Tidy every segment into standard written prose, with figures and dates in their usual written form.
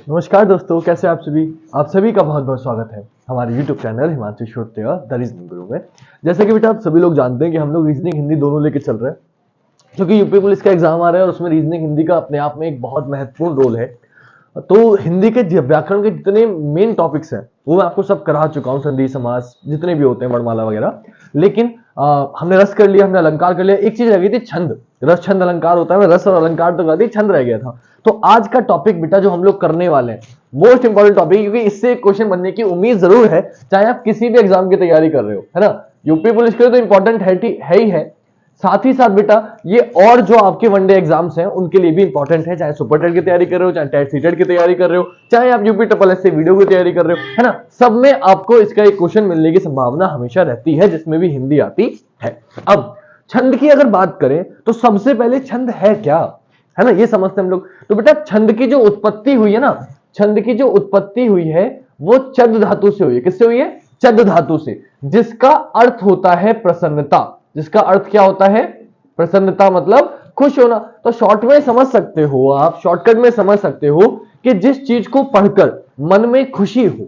नमस्कार दोस्तों, कैसे आप सभी। आप सभी का बहुत बहुत स्वागत है हमारे YouTube channel Himanshu Shrotriya the reasoning गुरु में। जैसे कि बेटा आप सभी लोग जानते हैं कि हम लोग रीजनिंग हिंदी दोनों लेके चल रहे हैं, क्योंकि यूपी पुलिस का एग्जाम आ रहा है और उसमें रीजनिंग हिंदी का अपने आप में एक बहुत महत्वपूर्ण रोल है। तो हिंदी के व्याकरण के जितने मेन टॉपिक्स हैं वो मैं आपको सब करा चुका हूँ, संधि समास जितने भी होते हैं, वर्णमाला वगैरह। लेकिन हमने रस कर लिया, हमने अलंकार कर लिया, एक चीज रह गई थी छंद। रस छंद अलंकार होता है, मैं रस और अलंकार तो कर दी, छंद रह गया था। तो आज का टॉपिक बेटा जो हम लोग करने वाले हैं मोस्ट इंपॉर्टेंट टॉपिक, क्योंकि इससे एक क्वेश्चन बनने की उम्मीद जरूर है, चाहे आप किसी भी एग्जाम की तैयारी कर रहे हो, है ना। यूपी पुलिस के लिए तो इंपॉर्टेंट है ही है, साथ ही साथ बेटा ये और जो आपके वनडे एग्जाम्स हैं उनके लिए भी इंपॉर्टेंट है, चाहे सुपर टेट की तैयारी कर रहे हो, चाहे टेट सीटेट की तैयारी कर रहे हो, चाहे आप यूपी ट्रिपल एस से वीडियो की तैयारी कर रहे हो, है ना। सब में आपको इसका एक क्वेश्चन मिलने की संभावना हमेशा रहती है, जिसमें भी हिंदी आती है। अब छंद की अगर बात करें तो सबसे पहले छंद है क्या, है ना, ये समझते हम लोग। तो बेटा छंद की जो उत्पत्ति हुई है ना, छंद की जो उत्पत्ति हुई है वो चद धातु से हुई है। किससे हुई है? चद धातु से, जिसका अर्थ होता है प्रसन्नता। जिसका अर्थ क्या होता है? प्रसन्नता, मतलब खुश होना। तो शॉर्ट में समझ सकते हो आप, शॉर्टकट में समझ सकते हो कि जिस चीज को पढ़कर मन में खुशी हो,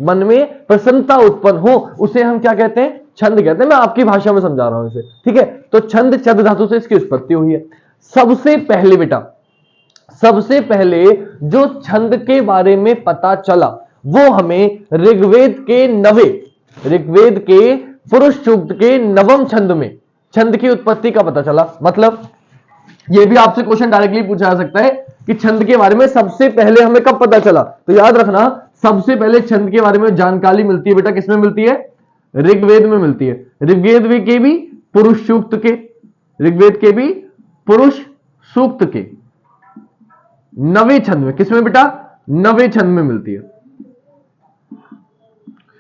मन में प्रसन्नता उत्पन्न हो, उसे हम क्या कहते हैं? छंद कहते हैं। मैं आपकी भाषा में समझा रहा हूं इसे, ठीक है। तो छंद चद धातु से इसकी उत्पत्ति हुई है। सबसे पहले बेटा, सबसे पहले जो छंद के बारे में पता चला वो हमें ऋग्वेद के पुरुष सूक्त के नवम छंद में छंद की उत्पत्ति का पता चला। मतलब यह भी आपसे क्वेश्चन डायरेक्टली पूछा जा सकता है कि छंद के बारे में सबसे पहले हमें कब पता चला। तो याद रखना, सबसे पहले छंद के बारे में जानकारी मिलती है बेटा किसमें मिलती है? ऋग्वेद में मिलती है। ऋग्वेद के भी पुरुष सूक्त के, ऋग्वेद के भी पुरुष सूक्त के नवे छंद में। किसमें बेटा? नवे छंद में मिलती है।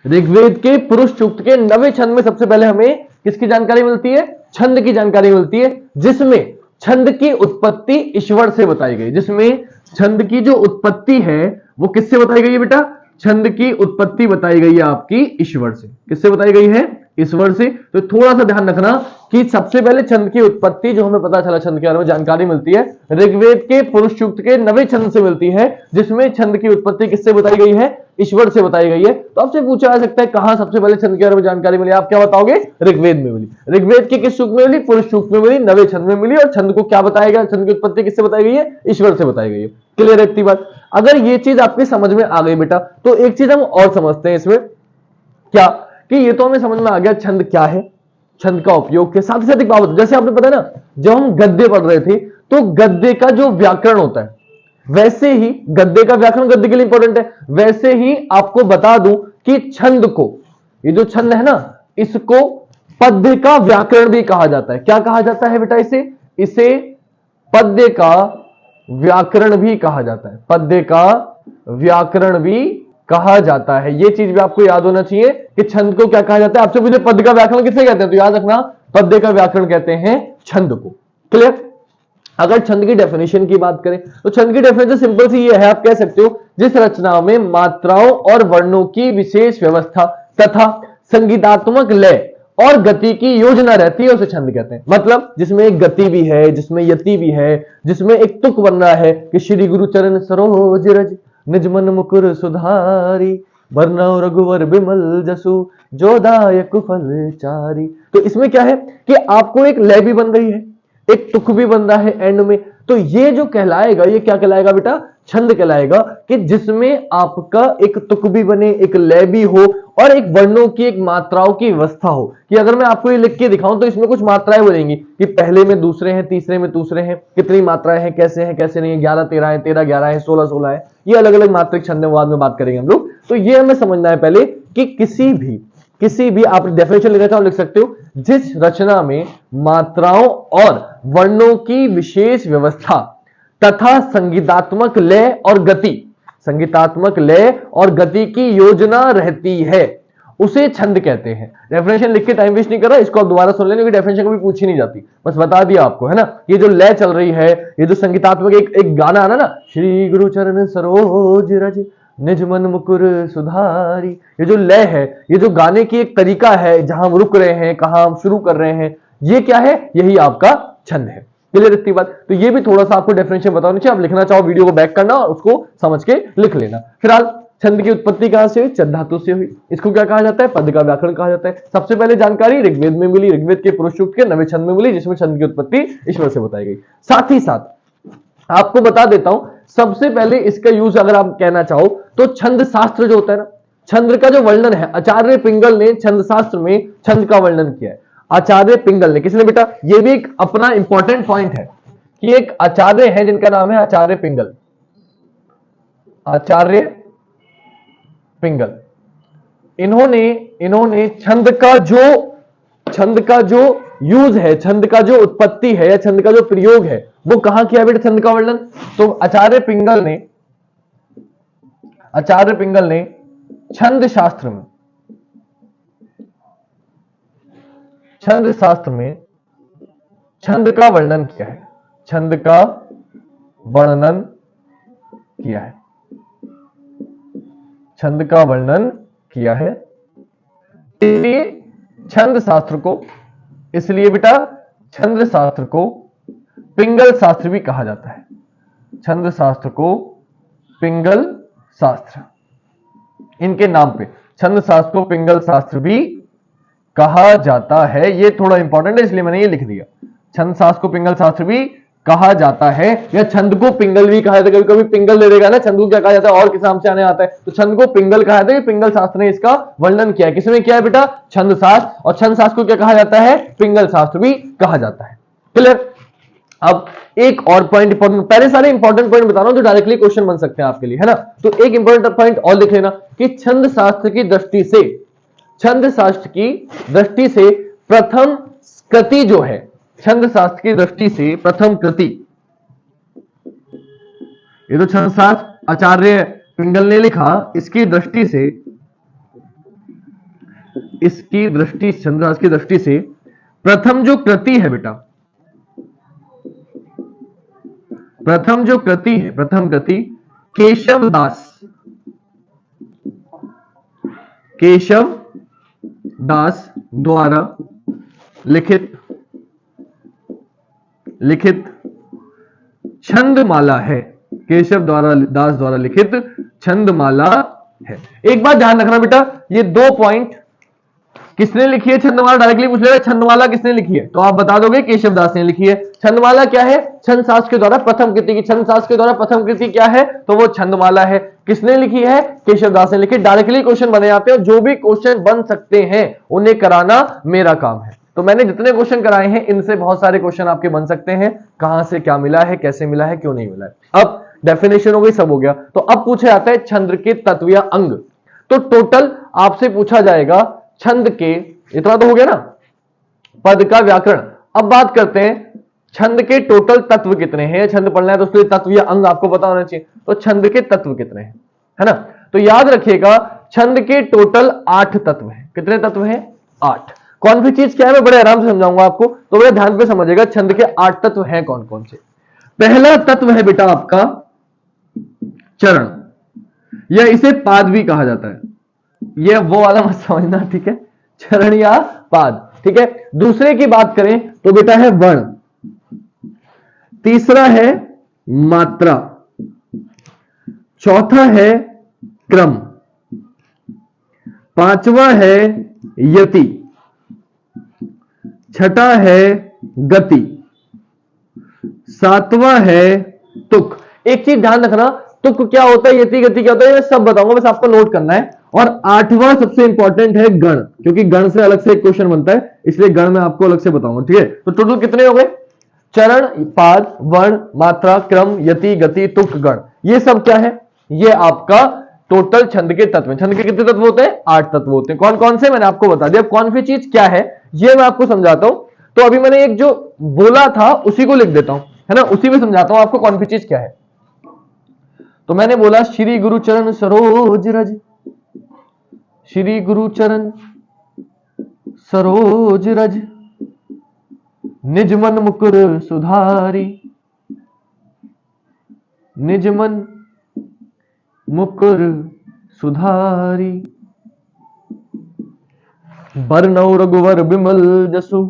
ऋग्वेद के पुरुष सूक्त के नवे छंद में सबसे पहले हमें किसकी जानकारी मिलती है? छंद की जानकारी मिलती है, जिसमें छंद की उत्पत्ति ईश्वर से बताई गई। जिसमें छंद की जो उत्पत्ति है वो किससे बताई गई है बेटा? छंद की उत्पत्ति बताई गई है आपकी ईश्वर से। किससे बताई गई है? ईश्वर से। तो थोड़ा सा ध्यान रखना कि सबसे पहले छंद की उत्पत्ति जो हमें पता चला, छंद के बारे में जानकारी मिलती है ऋग्वेद के पुरुष सूक्त के नवे छंद से मिलती है, जिसमें छंद की उत्पत्ति किससे बताई गई है? ईश्वर से बताई गई है। तो आपसे पूछा जा सकता है कहां सबसे पहले छंद के बारे में जानकारी मिली? आप क्या बताओगे? ऋग्वेद में मिली। ऋग्वेद के किस सूक्त में मिली? पुरुष सूक्त में मिली, नवे छंद में मिली। और छंद को क्या बताया गया? छंद की उत्पत्ति किससे बताई गई है? ईश्वर से बताई गई है। क्लियर है इतनी बात? अगर ये चीज आपके समझ में आ गई बेटा, तो एक चीज हम और समझते हैं इसमें, क्या कि ये तो हमें समझ में आ गया छंद क्या है, छंद का उपयोग के साथ ही साथ एक बात, जैसे आपने पता है ना, जब हम गद्य पढ़ रहे थे तो गद्य का जो व्याकरण होता है, वैसे ही गद्य का व्याकरण गद्य के लिए इंपॉर्टेंट है, वैसे ही आपको बता दूं कि छंद को, ये जो छंद है ना, इसको पद्य का व्याकरण भी कहा जाता है। क्या कहा जाता है बेटा? इसे पद्य का व्याकरण भी कहा जाता है। पद्य का व्याकरण भी कहा जाता है। यह चीज भी आपको याद होना चाहिए कि छंद को क्या कहा जाता है। आपसे पूछे पद्य का व्याकरण किसे कहते हैं, तो याद रखना पद्य का व्याकरण कहते हैं छंद को। क्लियर? अगर छंद की डेफिनेशन की बात करें तो छंद की डेफिनेशन सिंपल सी ये है, आप कह सकते हो जिस रचना में मात्राओं और वर्णों की विशेष व्यवस्था तथा संगीतात्मक लय और गति की योजना रहती है, उसे छंद कहते हैं। मतलब जिसमें एक गति भी है, जिसमें यति भी है, जिसमें एक तुक बन रहा है कि श्री गुरु चरण सरोज रज निज मन मुकुर सुधारी वरनौ रघुवर बिमल जसु जोदायक फल चारी। तो इसमें क्या है कि आपको एक लय भी बन रही है, एक तुक भी बन रहा है एंड में। तो ये जो कहलाएगा, ये क्या कहलाएगा बेटा? छंद कहलाएगा, कि जिसमें आपका एक तुक भी बने, एक लय भी हो और एक वर्णों की, एक मात्राओं की व्यवस्था हो। कि अगर मैं आपको ये लिख के दिखाऊं तो इसमें कुछ मात्राएं बनेंगी कि पहले में दूसरे हैं, तीसरे में दूसरे हैं, कितनी मात्राएं हैं, कैसे नहीं है, 11 13 है, 13 11 है, 16 16 है, ये अलग अलग मात्रिक छंद बाद में बात करेंगे हम लोग। तो ये हमें समझना है पहले कि किसी भी आप डेफिनेशन लिखना चाहो लिख सकते हो, जिस रचना में मात्राओं और वर्णों की विशेष व्यवस्था तथा संगीतात्मक लय और गति की योजना रहती है, उसे छंद कहते हैं। डेफिनेशन लिख के टाइम वेस्ट नहीं कर रहा, इसको आप दोबारा सुन लेंगे, डेफिनेशन कभी पूछी नहीं जाती, बस बता दिया आपको, है ना। ये जो लय चल रही है, ये जो संगीतात्मक एक गाना आना ना, श्री गुरु चरण सरोज रज निज मन मुकुर सुधारी, ये जो लय है, ये जो गाने की एक तरीका है, जहां हम रुक रहे हैं, कहां हम शुरू कर रहे हैं, ये क्या है? यही आपका छंद है। क्लियर इतनी बात? तो ये भी थोड़ा सा आपको डेफिनेशन बताना चाहिए, आप लिखना चाहो वीडियो को बैक करना और उसको समझ के लिख लेना। फिलहाल छंद की उत्पत्ति कहां से हुई? चत धातु से हुई। इसको क्या कहा जाता है? पद का व्याकरण कहा जाता है। सबसे पहले जानकारी ऋग्वेद में मिली, ऋग्वेद के पुरुष सूक्त के 9वें छंद में मिली, जिसमें छंद की उत्पत्ति ईश्वर से बताई गई। साथ ही साथ आपको बता देता हूं, सबसे पहले इसका यूज अगर आप कहना चाहो तो छंद शास्त्र जो होता है ना, छंद का जो वर्णन है, आचार्य पिंगल ने छंद शास्त्र में छंद का वर्णन किया है। आचार्य पिंगल ने, किसने बेटा? ये भी एक अपना इंपॉर्टेंट पॉइंट है कि एक आचार्य है जिनका नाम है आचार्य पिंगल। आचार्य पिंगल, इन्होंने छंद का जो यूज है, छंद का जो उत्पत्ति है या छंद का जो प्रयोग है, वो कहां किया बेटा छंद का वर्णन? तो आचार्य पिंगल ने छंद शास्त्र में छंद का वर्णन किया है। छंद का वर्णन किया है। छंद का वर्णन किया है। इसलिए छंद शास्त्र को, इसलिए बेटा छंद शास्त्र को पिंगल शास्त्र भी कहा जाता है। छंद शास्त्र को पिंगल शास्त्र, इनके नाम पे छंद शास्त्र को पिंगल शास्त्र भी कहा जाता है। ये थोड़ा इंपॉर्टेंट है इसलिए मैंने ये लिख दिया। छंद शास्त्र को पिंगल शास्त्र भी कहा जाता है, या छंद को पिंगल भी कहा जाता है। कभी कभी पिंगल ले लेगा ना, छंद को क्या कहा जाता है और किस नाम से आने आता है, तो छंद को पिंगल कहा जाता है। पिंगल शास्त्र ने इसका वर्णन किया है। किसने किया है बेटा? छंद शास्त्र। और छंद शास्त्र को क्या कहा जाता है? पिंगल शास्त्र भी कहा जाता है। क्लियर? अब एक और पॉइंट इंपॉर्टेंट, पहले सारे इंपॉर्टेंट पॉइंट बता रहा हूं जो डायरेक्टली क्वेश्चन बन सकते हैं आपके लिए, है ना? तो एक इंपॉर्टेंट पॉइंट और लिख लेना कि छंद शास्त्र की दृष्टि से, छंद शास्त्र की दृष्टि से प्रथम कृति जो है, छंद शास्त्र की दृष्टि से प्रथम कृति, ये तो छंद शास्त्र आचार्य पिंगल ने लिखा, इसकी दृष्टि से, इसकी दृष्टि, छंद शास्त्र की दृष्टि से प्रथम जो कृति है बेटा, प्रथम जो कृति है, प्रथम कृति केशव दास द्वारा लिखित छंदमाला है। केशव दास द्वारा लिखित छंदमाला है। एक बात ध्यान रखना बेटा, ये दो पॉइंट किसने लिखी है छंदमाला, डायरेक्टली पूछ लेगा छंदमाला किसने लिखी है, तो आप बता दोगे केशव दास ने लिखी है। छंदमाला क्या है? छंद शास्त्र के द्वारा प्रथम कृति की, छंद शास्त्र के द्वारा प्रथम कृति क्या है? तो वो छंदमाला है। किसने लिखी है? केशव दास ने लिखी। डायरेक्टली क्वेश्चन बने जाते हैं, जो भी क्वेश्चन बन सकते हैं उन्हें कराना मेरा काम है। तो मैंने जितने क्वेश्चन कराए हैं इनसे बहुत सारे क्वेश्चन आपके बन सकते हैं। कहां से क्या मिला है, कैसे मिला है, क्यों नहीं मिला है। अब डेफिनेशन हो गई, सब हो गया। तो अब पूछे जाता है छंद के तत्व या अंग। तो टोटल आपसे पूछा जाएगा छंद के, इतना तो हो गया ना, पद का व्याकरण। अब बात करते हैं छंद के टोटल तत्व कितने हैं। छंद पढ़ना है तो उसके तत्व या अंग आपको पता होना चाहिए। तो छंद के तत्व कितने हैं, है ना? तो याद रखिएगा छंद के टोटल 8 तत्व हैं। कितने तत्व हैं? 8। कौन सी चीज क्या है मैं बड़े आराम से समझाऊंगा आपको, तो बड़े ध्यान पे समझिएगा छंद के 8 तत्व हैं कौन कौन से। पहला तत्व है बेटा आपका चरण, या इसे पाद भी कहा जाता है। ये वो वाला मत समझना, ठीक है? चरण या पाद, ठीक है? दूसरे की बात करें तो बेटा है वर्ण, तीसरा है मात्रा, चौथा है क्रम, पांचवा है यति, छठा है गति, सातवां है तुक। एक चीज ध्यान रखना, तुक क्या होता है, यति गति क्या होता है, मैं सब बताऊंगा, बस आपको नोट करना है। और 8वां सबसे इंपॉर्टेंट है गण, क्योंकि गण से अलग से एक क्वेश्चन बनता है, इसलिए गण में आपको अलग से बताऊंगा, ठीक है? तो टोटल कितने हो गए? चरण, पाद, वर्ण, मात्रा, क्रम, यति, गति, तुक, गण। ये सब क्या है? ये आपका टोटल छंद के तत्व। छंद के कितने तत्व होते हैं? 8 तत्व होते हैं। कौन कौन से मैंने आपको बता दिया। कौन सी चीज क्या है ये मैं आपको समझाता हूं। तो अभी मैंने एक जो बोला था उसी को लिख देता हूं, है ना? उसी में समझाता हूं आपको कौन सी चीज क्या है। तो मैंने बोला श्री गुरु चरण सरोज रज, श्री गुरु चरण सरोज रज, निज मन मुकुर सुधारी, निज मन मुकुर सुधारी, बरनौ रघुवर बिमल जसु,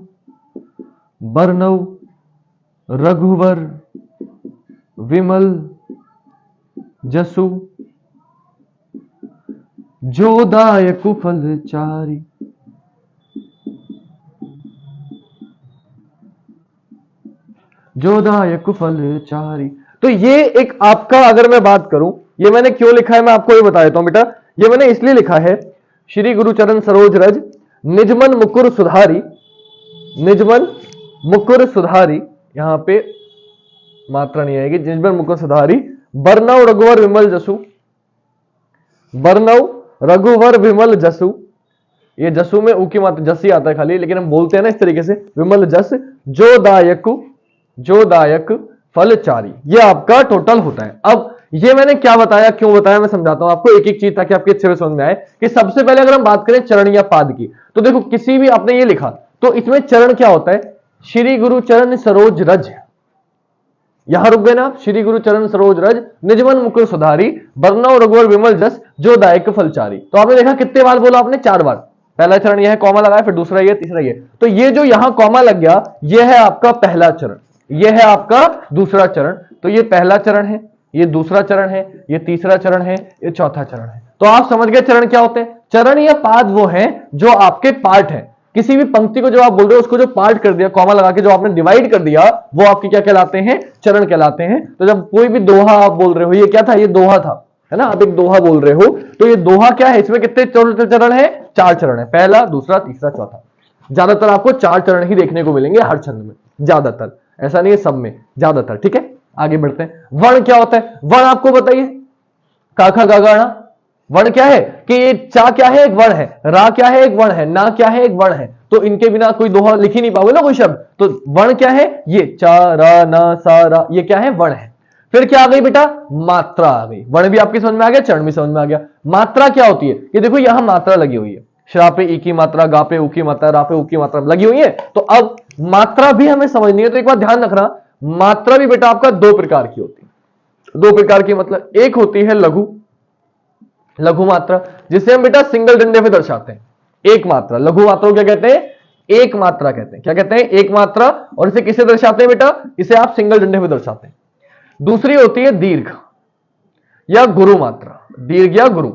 बरनौ रघुवर विमल जसु जोदायक फलचारी। जोदायक फलचारी। तो ये एक आपका, अगर मैं बात करूं, ये मैंने क्यों लिखा है मैं आपको ये बता देता हूं बेटा। ये मैंने इसलिए लिखा है, श्री गुरुचरण सरोज रज निजमन मुकुर सुधारी, निजमन मुकुर सुधारी, यहां पे मात्रा नहीं आएगी, निजमन मुकुर सुधारी, बरनव रघुवर विमल जसु, बरनव रघुवर विमल जसु, ये जसु में ऊ की मात्रा जसी आता है खाली, लेकिन हम बोलते हैं ना इस तरीके से, विमल जस जोदायक फलचारी। ये आपका टोटल होता है। अब ये मैंने क्या बताया, क्यों बताया, मैं समझाता हूं आपको एक एक चीज, ताकि आपके अच्छे से समझ में आए कि सबसे पहले अगर हम बात करें चरण या पाद की, तो देखो किसी भी आपने ये लिखा तो इसमें चरण क्या होता है, श्री गुरु चरण सरोज रज, यहां रुक गए ना आप, श्री गुरु चरण सरोज रज निजमन मुकुर सुधारी, बरनव रघुवर विमल जस जोदायक फलचारी। तो आपने देखा कितने बार बोला आपने, 4 बार। पहला चरण यह है, कॉमा लगाया, फिर दूसरा ये, तीसरा ये। तो ये जो यहां कॉमा लग गया, यह है आपका पहला चरण, यह है आपका दूसरा चरण। तो ये पहला चरण है, ये दूसरा चरण है, ये तीसरा चरण है, ये चौथा चरण है। तो आप समझ गए चरण क्या होते हैं। चरण या पाद वो है जो आपके पार्ट है, किसी भी पंक्ति को जो आप बोल रहे हो उसको जो पार्ट कर दिया, कॉमा लगा के जो आपने डिवाइड कर दिया, वो आपके क्या कहलाते हैं, चरण कहलाते हैं। तो जब कोई भी दोहा आप बोल रहे हो, ये क्या था, ये दोहा था, है ना, आप एक दोहा बोल रहे हो, तो ये दोहा क्या है, इसमें कितने चरण है, 4 चरण है, पहला, दूसरा, तीसरा, चौथा। ज्यादातर आपको 4 चरण ही देखने को मिलेंगे हर छंद में, ज्यादातर, ऐसा नहीं है सब में, ज्यादातर। ठीक है, आगे बढ़ते हैं। वर्ण क्या होता है, वर्ण आपको बताइए, काखा गागाणा, वर्ण क्या है कि ये चा क्या है, एक वर्ण है, रा क्या है, एक वर्ण है, ना क्या है, एक वर्ण है। तो इनके बिना कोई दोहा लिख ही नहीं पाओगे ना कोई शब्द। तो वर्ण क्या है, ये चा रा ना सा रा, ये क्या है, वर्ण है। फिर क्या आ गई बेटा, मात्रा आ गई। वर्ण भी आपकी समझ में आ गया, चरण भी समझ में आ गया। मात्रा क्या होती है, ये देखो यहां मात्रा लगी हुई है, श्रा पे ई की मात्रा, गा पे ऊ की मात्रा, रा पे ऊ की मात्रा लगी हुई है। तो अब मात्रा भी हमें समझनी है, तो एक बात ध्यान रखना, मात्रा भी बेटा आपका 2 प्रकार की होती है। 2 प्रकार की मतलब, एक होती है लघु, लघु मात्रा, जिसे हम बेटा सिंगल डंडे पे दर्शाते हैं। एक मात्रा, लघु मात्रा को क्या कहते हैं, एक मात्रा कहते हैं। क्या कहते हैं, एक मात्रा। और इसे किसे दर्शाते हैं बेटा, इसे आप सिंगल डंडे पे दर्शाते हैं। दूसरी होती है दीर्घ या गुरु मात्रा, दीर्घ या गुरु,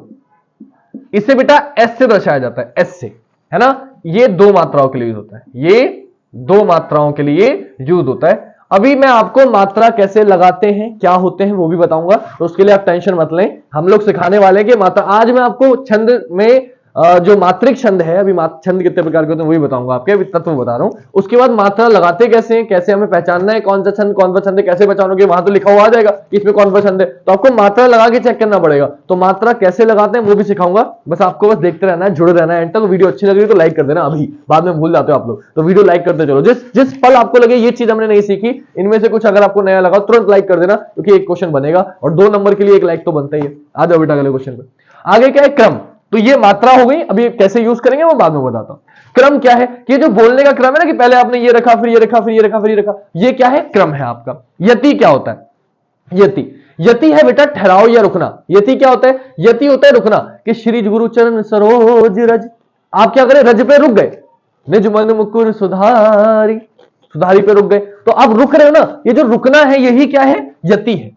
इसे बेटा एस से दर्शाया जाता है, एस से, है ना। ये 2 मात्राओं के लिए यूज होता है, ये 2 मात्राओं के लिए यूज होता है। अभी मैं आपको मात्रा कैसे लगाते हैं, क्या होते हैं, वो भी बताऊंगा, तो उसके लिए आप टेंशन मत लें, हम लोग सिखाने वाले हैं कि मात्रा। आज मैं आपको छंद में जो मात्रिक छंद है, अभी छंद कितने प्रकार के होते हैं वही बताऊंगा, आपके अभी तत्व बता रहा हूं। उसके बाद मात्रा लगाते कैसे हैं, कैसे हमें पहचानना है कौन सा छंद है, कैसे पहचानोगे, वहां तो लिखा हुआ आ जाएगा कि इसमें कौन सा छंद है, तो आपको मात्रा लगा के चेक करना पड़ेगा। तो मात्रा कैसे लगाते हैं वो भी सिखाऊंगा, बस आपको बस देखते रहना है, जुड़े रहना है एंड तक। वीडियो अच्छी लग रही तो लाइक कर देना, अभी बाद में भूल जाते हो आप लोग, तो वीडियो लाइक करते चलो। जिस पल आपको लगे ये चीज हमने नहीं सीखी, इनमें से कुछ अगर आपको नया लगा तुरंत लाइक कर देना, क्योंकि एक क्वेश्चन बनेगा और 2 नंबर के लिए 1 लाइक तो बनता ही है। आ जाओ बेटा अगले क्वेश्चन पे। आगे क्या है, क्रम। तो ये मात्रा हो गई, अभी कैसे यूज करेंगे वो बाद में बताता हूं। क्रम क्या है, कि जो बोलने का क्रम है ना, कि पहले आपने ये रखा, फिर ये रखा, फिर ये रखा, फिर ये रखा, ये क्या है, क्रम है आपका। यति क्या होता है, यति है बेटा ठहराव या रुकना। यति क्या होता है, यति होता है रुकना, कि श्री गुरु चरण सरोज रज, आप क्या करें, रज पे रुक गए, निज मन मुकुर सुधारी, सुधारी पे रुक गए, तो आप रुक रहे हो ना, ये जो रुकना है यही क्या है, यति है।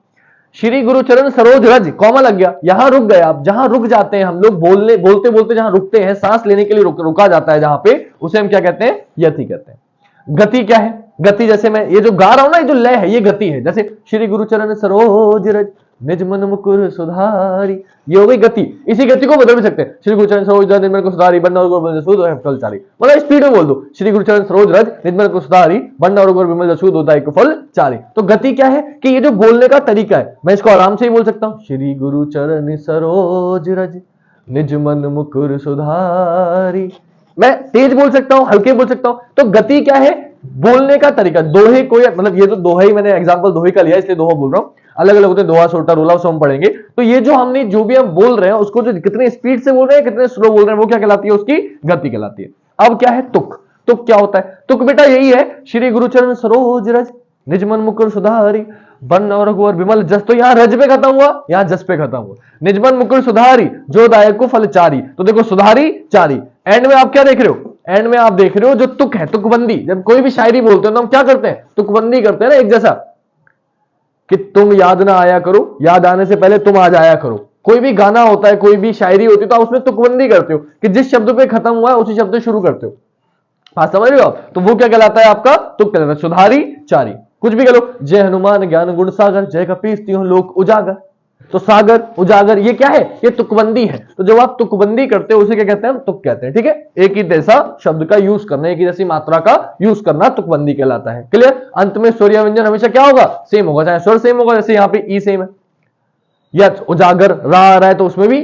श्री गुरु चरण सरोज रज, कॉमा लग गया, यहां रुक गए आप। जहां रुक जाते हैं हम लोग, बोलते बोलते जहां रुकते हैं, सांस लेने के लिए रुका जाता है जहां पे, उसे हम क्या कहते हैं, यति कहते हैं। गति क्या है, गति जैसे मैं ये जो गा रहा हूं ना, ये जो लय है ये गति है। जैसे श्री गुरु चरण सरोज रज निज मन मुकुर सुधारी, ये हो गई गति। इसी गति को बदल भी सकते हैं, श्री गुरु चरण सरोज रज निज मन को सुधारी बन्ना और फलचारी, मतलब स्पीड में बोल दो, श्री गुरु चरण सरोज रज निज मन को सुधारी बन्ना और विमल जसु दोदायक फलचारी। तो गति क्या है, कि ये जो बोलने का तरीका है, मैं इसको आराम से ही बोल सकता हूं, श्री गुरु चरण सरोज रज निज मन मुकुर सुधारी। मैं तेज बोल सकता हूं, हल्के बोल सकता हूं। तो गति क्या है, बोलने का तरीका। दोहे को, मतलब ये तो दोहा ही, मैंने एग्जांपल दोहे का लिया इसलिए दोहा बोल रहा हूं, अलग अलग होते हैं, दोहा, सोटा, रोला, सब हम पढ़ेंगे। तो ये जो हमने, जो भी हम बोल रहे हैं उसको, जो कितने स्पीड से बोल रहे हैं, कितने स्लो बोल रहे हैं, वो क्या कहलाती है, उसकी गति कहलाती है। अब क्या है तुक। तुक क्या होता है, तुक बेटा यही है, श्री गुरु चरण सरोज रज निज मन मुकुर सुधारी बन और रघुवर विमल जस। तो यहां रज पे खत्म हुआ, यहां जस पे खत्म हुआ। निज मन मुकुर सुधारी जो दायक को फलचारी। तो देखो सुधारी चारी, एंड में आप क्या देख रहे हो, एंड में आप देख रहे हो जो तुक है, तुकबंदी, जब कोई भी शायरी बोलते हैं तो हम क्या करते हैं, तुकबंदी करते हैं ना, एक जैसा कि तुम याद ना आया करो, याद आने से पहले तुम आ जाया करो। कोई भी गाना होता है, कोई भी शायरी होती है तो आप उसमें तुकबंदी करते हो कि जिस शब्द पे खत्म हुआ है उसी शब्द से शुरू करते हो। बात समझ रहे हो आप? तो वो क्या कहलाता है आपका, तुक कहलाता है। सुधारी चारी, कुछ भी कह लो, जय हनुमान ज्ञान गुण सागर, जय कपीस तिहुँ लोक उजागर। तो सागर उजागर ये क्या है, ये तुकबंदी है। तो जब आप तुकबंदी करते हो उसे क्या कहते हैं, तुक कहते हैं। ठीक है, एक ही जैसा शब्द का यूज करना, एक ही जैसी मात्रा का यूज करना तुकबंदी कहलाता है। क्लियर? अंत में स्वर या व्यंजन हमेशा क्या होगा, सेम होगा, चाहे स्वर सेम होगा, जैसे यहाँ पे ई सेम है, या उजागर रा आ रहा है तो उसमें भी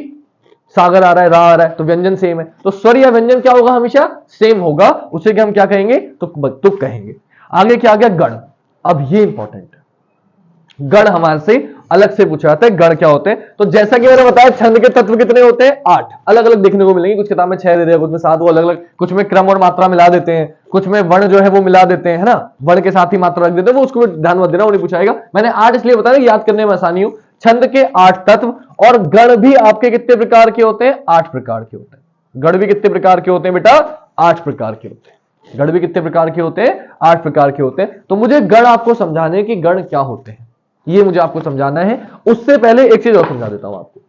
सागर आ रहा है, रा आ रहा है, तो व्यंजन सेम है। तो स्वर या व्यंजन क्या होगा, हमेशा सेम होगा, उसे हम क्या कहेंगे, तुक कहेंगे। आगे क्या आ गया, गण। अब ये इंपॉर्टेंट है, गण हमारे से अलग से पूछा जाता है, गण क्या होते हैं। तो जैसा कि मैंने बताया, छंद के तत्व कितने होते हैं, 8 अलग अलग देखने को मिलेंगे। कुछ किताब में 6 दे दिया, कुछ में 7, वो अलग अलग, कुछ में क्रम और मात्रा मिला देते हैं, कुछ में वर्ण जो है वो मिला देते हैं, है ना, वर्ण के साथ ही मात्रा रख देते हैं, वो उसको भी ध्यान मत देना, वो नहीं पूछाएगा। मैंने 8 इसलिए बताया याद करने में आसानी हो। छंद के 8 तत्व, और गण भी आपके कितने प्रकार के होते हैं, 8 प्रकार के होते हैं। गण भी कितने प्रकार के होते हैं बेटा, 8 प्रकार के होते हैं। गण भी कितने प्रकार के होते हैं, 8 प्रकार के होते हैं। तो मुझे गण आपको समझाने कि गण क्या होते हैं, ये मुझे आपको समझाना है। उससे पहले एक चीज और समझा देता हूं आपको।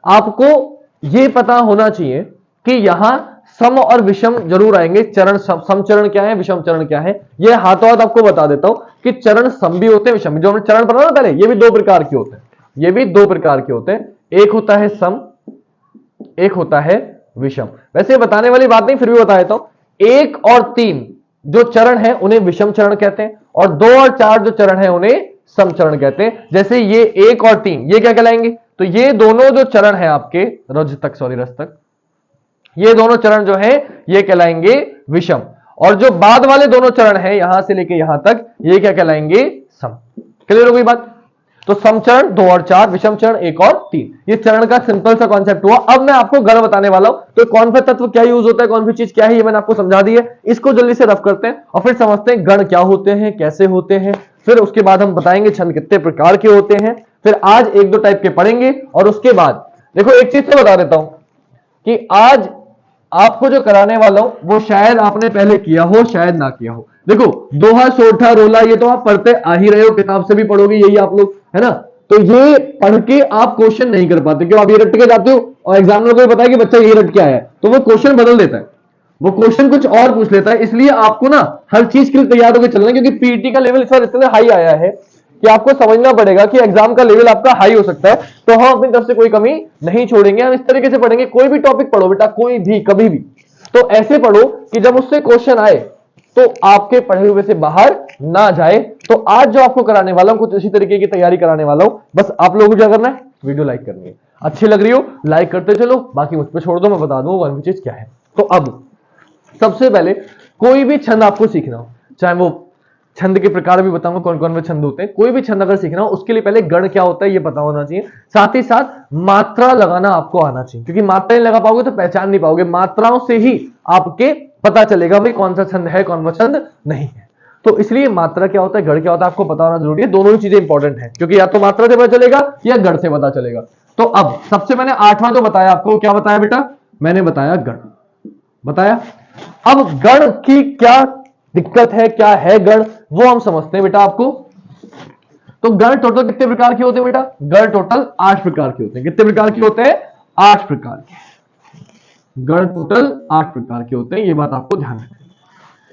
आपको यह पता होना चाहिए कि यहां सम और विषम जरूर आएंगे। चरण, सम चरण क्या है, विषम चरण क्या है, यह हाथों हाथ आपको बता देता हूं कि चरण सम भी होते हैं, विषम। जो हमने चरण पढ़ा ना पहले, ये भी 2 प्रकार के होते हैं, ये भी 2 प्रकार के होते हैं। एक होता है सम, एक होता है विषम। वैसे बताने वाली बात नहीं, फिर भी बता देता हूं। 1 और 3 जो चरण है उन्हें विषम चरण कहते हैं, और 2 और 4 जो चरण है उन्हें समचरण कहते हैं। जैसे ये 1 और 3 ये क्या कहलाएंगे, तो ये दोनों जो चरण है आपके रज तक, ये दोनों चरण जो है ये कहलाएंगे विषम, और जो बाद वाले दोनों चरण है यहां से लेके यहां तक, ये क्या कहलाएंगे, सम। क्लियर हो गई बात? तो समचरण 2 और 4, विषम चरण 1 और 3, ये चरण का सिंपल सा कॉन्सेप्ट हुआ। अब मैं आपको गण बताने वाला हूं। तो कौन सा तत्व क्या यूज होता है, कौन सी चीज क्या है, ये मैंने आपको समझा दी है। इसको जल्दी से रफ करते हैं और फिर समझते हैं गण क्या होते हैं, कैसे होते हैं। फिर उसके बाद हम बताएंगे छंद कितने प्रकार के होते हैं। फिर आज 1-2 टाइप के पढ़ेंगे, और उसके बाद देखो एक चीज तो बता देता हूं कि आज आपको जो कराने वाला हूं वो शायद आपने पहले किया हो, शायद ना किया हो। देखो दोहा सोठा रोला ये तो आप पढ़ते आ ही रहे हो, किताब से भी पढ़ोगे यही आप लोग, है ना। तो ये पढ़ के आप क्वेश्चन नहीं कर पाते, क्यों, आप ये रट के जाते हो और एग्जामिनर को बताया कि बच्चा ये रट के आया है, तो वो क्वेश्चन बदल देता है, वो क्वेश्चन कुछ और पूछ लेता है। इसलिए आपको ना हर चीज के लिए तैयार होकर चलना है, क्योंकि पीटी का लेवल इस बार इतना हाई आया है कि आपको समझना पड़ेगा कि एग्जाम का लेवल आपका हाई हो सकता है। तो हम अपनी तरफ से कोई कमी नहीं छोड़ेंगे, हम इस तरीके से पढ़ेंगे। कोई भी टॉपिक पढ़ो बेटा, कोई भी कभी भी, तो ऐसे पढ़ो कि जब उससे क्वेश्चन आए तो आपके पढ़े हुए से बाहर ना जाए। तो आज जो आपको कराने वाला हूं कुछ इसी तरीके की तैयारी कराने वाला हूं। बस आप लोगों को क्या करना है, वीडियो लाइक करनी है, अच्छी लग रही हो लाइक करते चलो, बाकी मुझ पर छोड़ दो, मैं बता दूं कौन सी चीज क्या है। तो अब सबसे पहले कोई भी छंद आपको सीखना हो, चाहे वो छंद के प्रकार भी बताऊंगा कौन कौन से छंद होते हैं, कोई भी छंद अगर सीखना हो उसके लिए पहले गण क्या होता है ये पता होना चाहिए। साथ ही साथ मात्रा लगाना आपको आना चाहिए, क्योंकि मात्रा नहीं लगा पाओगे तो पहचान नहीं पाओगे। मात्राओं से ही आपके पता चलेगा भाई कौन सा छंद है, कौन सा छंद नहीं है। तो इसलिए मात्रा क्या होता है, गण क्या होता है, आपको पता होना जरूरी है। दोनों ही चीजें इंपॉर्टेंट है, क्योंकि या तो मात्रा से पता चलेगा या गण से पता चलेगा। तो अब सबसे मैंने 8वां तो बताया आपको, क्या बताया बेटा, मैंने बताया गण बताया। अब गण की क्या दिक्कत है, क्या है गण, वो हम समझते हैं बेटा आपको। तो गण टोटल कितने प्रकार के होते हैं बेटा, गण टोटल 8 प्रकार के होते हैं। कितने प्रकार के होते हैं, 8 प्रकार के। गण टोटल 8 प्रकार के होते हैं, ये बात आपको ध्यान रखनी है।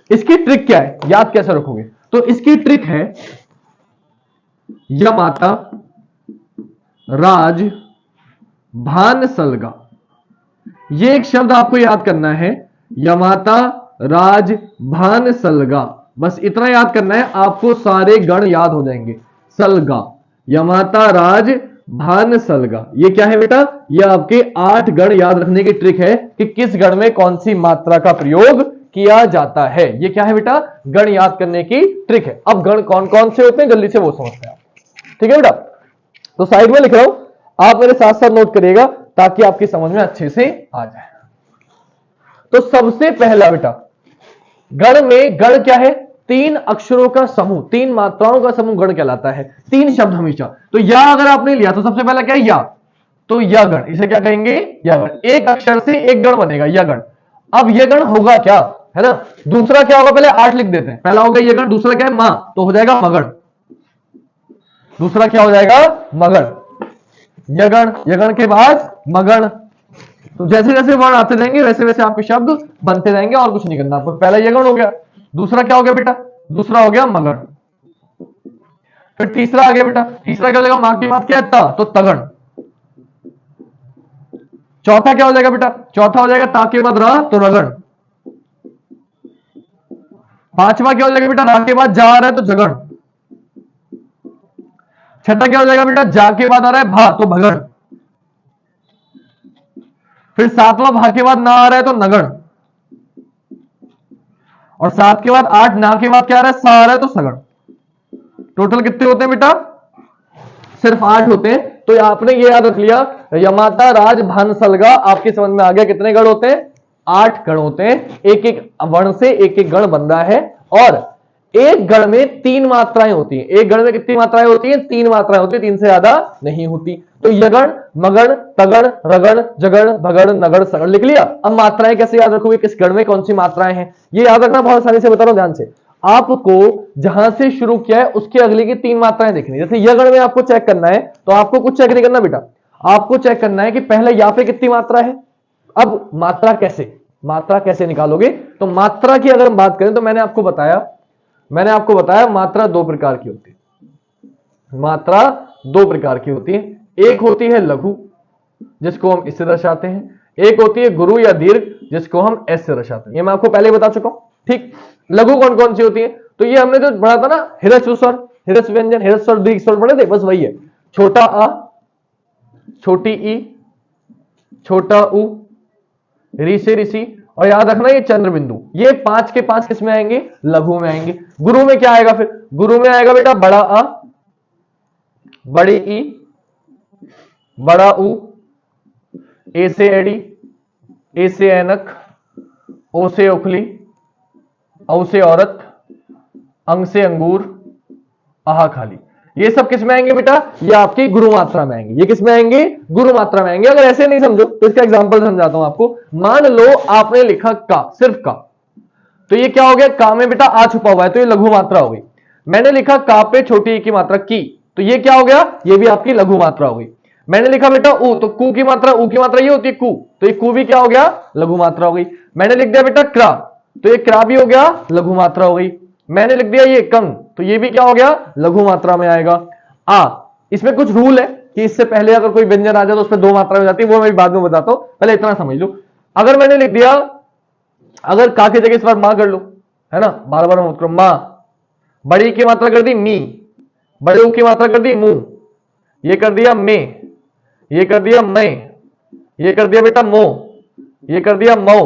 इसकी ट्रिक क्या है, याद कैसे रखोगे, तो इसकी ट्रिक है यमाता राज भान सलगा। ये एक शब्द आपको याद करना है, यमाता राज भान सलगा, बस इतना याद करना है, आपको सारे गण याद हो जाएंगे। सलगा, यमाता राज भान सलगा, ये क्या है बेटा, ये आपके 8 गण याद रखने की ट्रिक है कि किस गण में कौन सी मात्रा का प्रयोग किया जाता है। ये क्या है बेटा, गण याद करने की ट्रिक है। अब गण कौन कौन से होते हैं जल्दी से वो समझते हैं, ठीक है बेटा। तो साइड में लिख रहा हूं, आप मेरे साथ साथ नोट करिएगा ताकि आपकी समझ में अच्छे से आ जाए। तो सबसे पहला बेटा, गण में गण क्या है, 3 अक्षरों का समूह, 3 मात्राओं का समूह गण कहलाता है। 3 शब्द हमेशा। तो या अगर आपने लिया तो सबसे पहला क्या है, या, तो या गण, इसे क्या कहेंगे, या गण। एक अक्षर से एक गण बनेगा, या गण। अब यह गण होगा क्या, है ना। दूसरा क्या होगा, पहले 8 लिख देते हैं। पहला हो गया यगण, दूसरा क्या है मां, तो हो जाएगा मगण। दूसरा क्या हो जाएगा, मगण। यगण, यगण के बाद मगण। तो जैसे जैसे वर्ण आते जाएंगे वैसे वैसे आपके शब्द बनते जाएंगे, और कुछ नहीं करना आपको। पहला यगण हो गया, दूसरा क्या हो गया बेटा, दूसरा हो गया मगण। फिर तीसरा आ गया बेटा, तीसरा क्या हो जाएगा, मां के बाद क्या है ता, तो तगण। चौथा क्या हो जाएगा बेटा, चौथा हो जाएगा ता के बाद रा, तो रगड़। पांचवा क्या हो जाएगा बेटा, रा के बाद जा आ रहा है तो जगड़। छठा क्या हो जाएगा बेटा, जा के बाद आ रहा है भा, तो भगड़। फिर सातवां भा के बाद ना आ रहा है तो नगड़। और 7 के बाद 8 ना के बाद क्या आ रहा है, सा आ रहा है तो सगड़। टोटल कितने होते हैं बेटा, सिर्फ 8 होते हैं। तो आपने ये याद रख लिया, यमाता राज भान सलगा, आपकी समझ में आ गया कितने गण होते हैं, 8 गण होते हैं। एक एक वर्ण से एक एक गण बन रहा है, और एक गण में 3 मात्राएं होती हैं। एक गण में कितनी मात्राएं होती हैं, 3 मात्राएं होती हैं, 3 से ज्यादा नहीं होती। तो यगण, मगण, तगण, रगण, जगण, भगण, नगण, सगण लिख लिया। अब मात्राएं कैसे याद रखोगे, किस गण में कौन सी मात्राएं हैं, ये याद रखना बहुत आसानी से बता रहा हूं ध्यान से। आपको जहां से शुरू किया है उसके अगले की 3 मात्राएं देखनी। जैसे यगण में आपको चेक करना है, तो आपको कुछ चेक नहीं करना बेटा, आपको चेक करना है कि पहले यहां पे कितनी मात्रा है। अब मात्रा कैसे निकालोगे, तो मात्रा की अगर हम बात करें तो मैंने आपको बताया मात्रा 2 प्रकार की होती है। मात्रा 2 प्रकार की होती है। एक होती है लघु, जिसको हम इससे दर्शाते हैं। एक होती है गुरु या दीर्घ, जिसको हम एस से दर्शाते हैं। ये मैं आपको पहले बता चुका हूं। ठीक, लघु कौन कौन सी होती है, तो ये हमने जो पढ़ा था ना, ह्रस्व स्वर, ह्रस्व व्यंजन, ह्रस्व स्वर, दीर्घ स्वर पढ़े थे, बस वही है। छोटा आ, छोटी ई, छोटा उ, ऋ से ऋषि, और याद रखना ये चंद्र बिंदु, ये 5 के 5 किस में आएंगे, लघु में आएंगे। गुरु में क्या आएगा, फिर गुरु में आएगा बेटा बड़ा आ, बड़ी ई, बड़ा उ, ए से एड़ी, ए से ऐनक, ओ से उखली, औ से औरत, अंग से अंगूर, आहा खाली। ये सब किस में आएंगे बेटा, ये आपकी गुरु मात्रा में आएंगे। ये किस में आएंगे, गुरु मात्रा में आएंगे। अगर ऐसे नहीं समझो तो इसका एग्जांपल समझाता हूं आपको। मान लो आपने लिखा का, सिर्फ का, तो ये क्या हो गया, का में बेटा आ छुपा हुआ है, तो ये लघु मात्रा हो गई। मैंने लिखा का पे छोटी ई की मात्रा की, तो ये क्या हो गया, ये भी आपकी लघु मात्रा हो गई। मैंने लिखा बेटा उ, तो कु की मात्रा, उ की मात्रा ये होती है कु, तो ये कु भी क्या हो गया, लघु मात्रा हो गई। मैंने लिख दिया बेटा क्रा, तो ये क्रा भी हो गया, लघु मात्रा हो गई। मैंने लिख दिया ये कंग, तो ये भी क्या हो गया, लघु मात्रा में आएगा। आ, इसमें कुछ रूल है कि इससे पहले अगर कोई व्यंजन आ जाए तो उसमें 2 मात्रा हो जाती है, वो मैं बाद में बताता हूं, पहले इतना समझ लो। अगर मैंने लिख दिया, अगर का की जगह इस बार मां कर लो, है ना, बार बार मत करो, मां, बड़ी की मात्रा कर दी मी, बड़े ऊ की मात्रा कर दी मुंह, ये कर दिया में, ये कर दिया मैं, ये कर दिया बेटा मो, ये कर दिया मौ,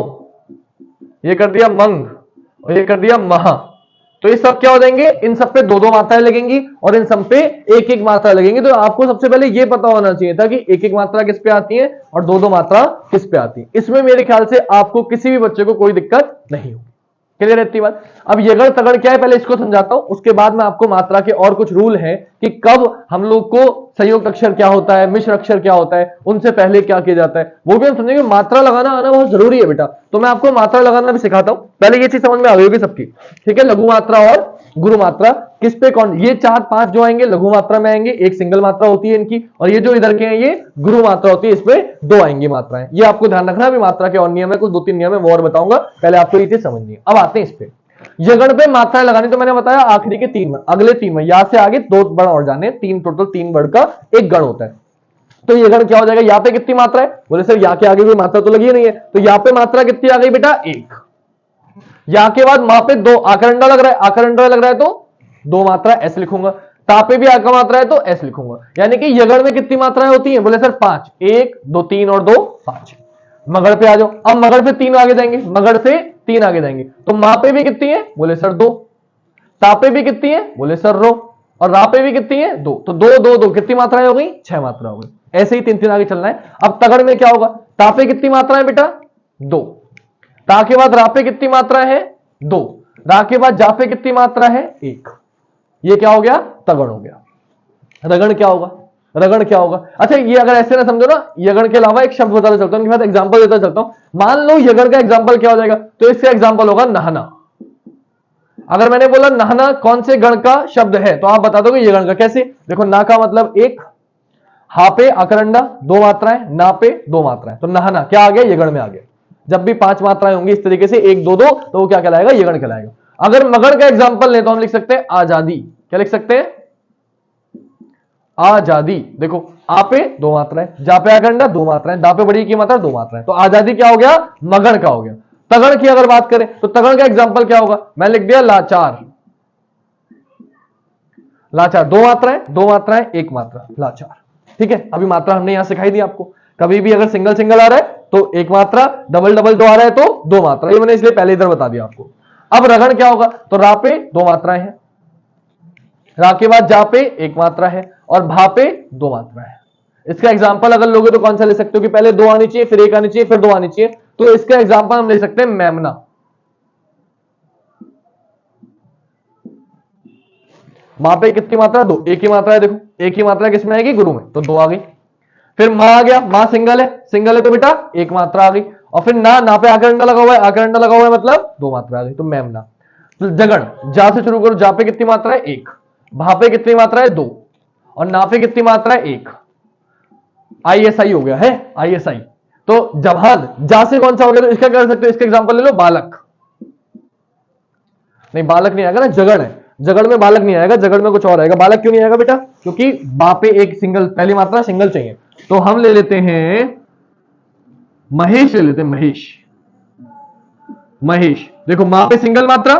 ये कर दिया मंग, और ये कर दिया महा। तो ये सब क्या हो जाएंगे, इन सब पे 2-2 मात्राएं लगेंगी, और इन सब पे 1-1 मात्रा लगेंगी। तो आपको सबसे पहले ये पता होना चाहिए था कि 1-1 मात्रा किस पे आती है और 2-2 मात्रा किस पे आती है। इसमें मेरे ख्याल से आपको किसी भी बच्चे को कोई दिक्कत नहीं होगी। क्लियर रहती बात। अब यगण तगड़ क्या है, पहले इसको समझाता हूं, उसके बाद में आपको मात्रा के और कुछ रूल हैं कि कब हम लोग को संयुक्त अक्षर क्या होता है, मिश्र अक्षर क्या होता है, उनसे पहले क्या किया जाता है, वो भी हम समझेंगे। मात्रा लगाना आना बहुत जरूरी है बेटा, तो मैं आपको मात्रा लगाना भी सिखाता हूं। पहले ये चीज समझ में आ गई होगी सबकी, ठीक है। लघु मात्रा और गुरु मात्रा किस पे कौन, ये 4-5 जो आएंगे लघु मात्रा में आएंगे, एक सिंगल मात्रा होती है इनकी, और ये जो इधर के हैं ये गुरु मात्रा होती है, इसमें 2 आएंगी मात्राएं। ये आपको ध्यान रखना। अभी मात्रा के और नियम है, कुछ 2-3 नियम है, वो और बताऊंगा, पहले आपको ये चीज समझनी है। अब आते हैं इस पे, यगण पे मात्राएं लगानी। तो मैंने बताया आखिरी के 3 अगले 3 में, यहां से आगे 2 बड़ और जाने, 3 टोटल 3 वर्ड का एक गण होता है। तो ये गण क्या हो जाएगा, यहाँ पे कितनी मात्रा है, बोले सर यहाँ के आगे कोई मात्रा तो लगी नहीं है, तो यहाँ पे मात्रा कितनी आ गई बेटा, 1। यहाँ के बाद वहां पे 2 आकरंडा लग रहा है, आकरंडा लग रहा है तो 2 मात्रा एस लिखूंगा, तापे भी आका मात्रा है तो एस लिखूंगा। यानी कि यगण में कितनी मात्राएं होती हैं, बोले सर 5, 1 2 3 और 2 5। मगड़ पे आ जाओ, अब मगड़ पे 3 आगे जाएंगे, मगड़ से 3 आगे जाएंगे, तो मां पे भी कितनी है, बोले सर 2, तापे भी कितनी है, बोले सर रो, और रा पे भी कितनी है 2, तो 2 2 2 कितनी मात्राएं हो गई, 6 मात्रा हो गई। ऐसे ही 3-3 आगे चलना है। अब तगड़ में क्या होगा, तापे कितनी मात्रा है बेटा, 2, ता के बाद रा पे कितनी मात्रा है, 2, रा के बाद जा पे कितनी मात्रा है, 1। ये क्या हो गया, तगड़ हो गया। रगड़ क्या होगा, रगड़ क्या होगा? अच्छा ये अगर ऐसे ना समझो ना, यगड़ के अलावा एक शब्द बताता चलता हूं, उनके बाद एग्जांपल देता चलता हूं। मान लो यगड़ का एग्जांपल क्या हो जाएगा, तो इसका एग्जांपल होगा नहाना। अगर मैंने बोला नहाना कौन से गण का शब्द है, तो आप बता दोगे यगण का। कैसे? देखो ना का मतलब एक, हा पे अकरंडा दो मात्राएं, ना पे दो मात्राएं, तो नहाना क्या आ गया? यगण में आ गया। जब भी 5 मात्राएं होंगी इस तरीके से 1 2 2, तो वो क्या कहलाएगा? यगण कहलाएगा। अगर मगड़ का एग्जांपल ले तो हम लिख सकते हैं आजादी। क्या लिख सकते हैं? आजादी। देखो आ पे दो मात्राएं, जा पे अकरंडा दो मात्राएं, दा पे बड़ी की मात्रा दो मात्राएं, तो आजादी क्या हो गया? मगड़ का हो गया। तगड़ की अगर बात करें तो तगड़ का एग्जांपल क्या होगा? मैं लिख दिया लाचार। लाचार दो मात्राएं एक मात्रा, लाचार। ठीक है, अभी मात्रा हमने यहां सिखाई दी आपको। कभी भी अगर सिंगल सिंगल आ रहा है तो एक मात्रा, डबल डबल दो आ रहा है तो दो मात्रा, ये मैंने इसलिए पहले इधर बता दिया आपको। अब रगड़ क्या होगा? तो रा पे दो मात्राएं हैं, रा के बाद जा पे एक मात्रा है और भा पे दो मात्रा है। इसका एग्जांपल अगर लोगे तो कौन सा ले सकते हो कि पहले दो आनी चाहिए, फिर एक आनी चाहिए, फिर दो आनी चाहिए? तो इसका एग्जांपल हम ले सकते हैं मेमना। वहां पे कितनी मात्रा? दो। एक ही मात्रा है, देखो एक ही मात्रा किसमें आएगी? गुरु में, तो दो आ गई। फिर मां आ गया, मां सिंगल है, सिंगल है तो बेटा एक मात्रा आ गई। और फिर ना पे आकर अंडा लगा हुआ है, आकर अंडा लगा हुआ है मतलब दो मात्रा आ गई, तो मेमना। तो जगण, जा से शुरू करो, जा पे कितनी मात्रा है? एक। भा पे कितनी मात्रा है? दो। और ना पे कितनी मात्रा है? एक। ISI हो गया है, ISI। तो जवान, जा से कौन सा हो गया? तो इसका कर सकते हो, इसका एग्जांपल ले लो बालक। नहीं बालक नहीं आएगा ना, जगड़ है, जगड़ में बालक नहीं आएगा, जगड़ में कुछ और आएगा। बालक क्यों नहीं आएगा बेटा? क्योंकि बा पे एक सिंगल, पहली मात्रा सिंगल चाहिए। तो हम ले लेते हैं महेश, ले लेते हैं महेश। महेश, देखो मां पे सिंगल मात्रा,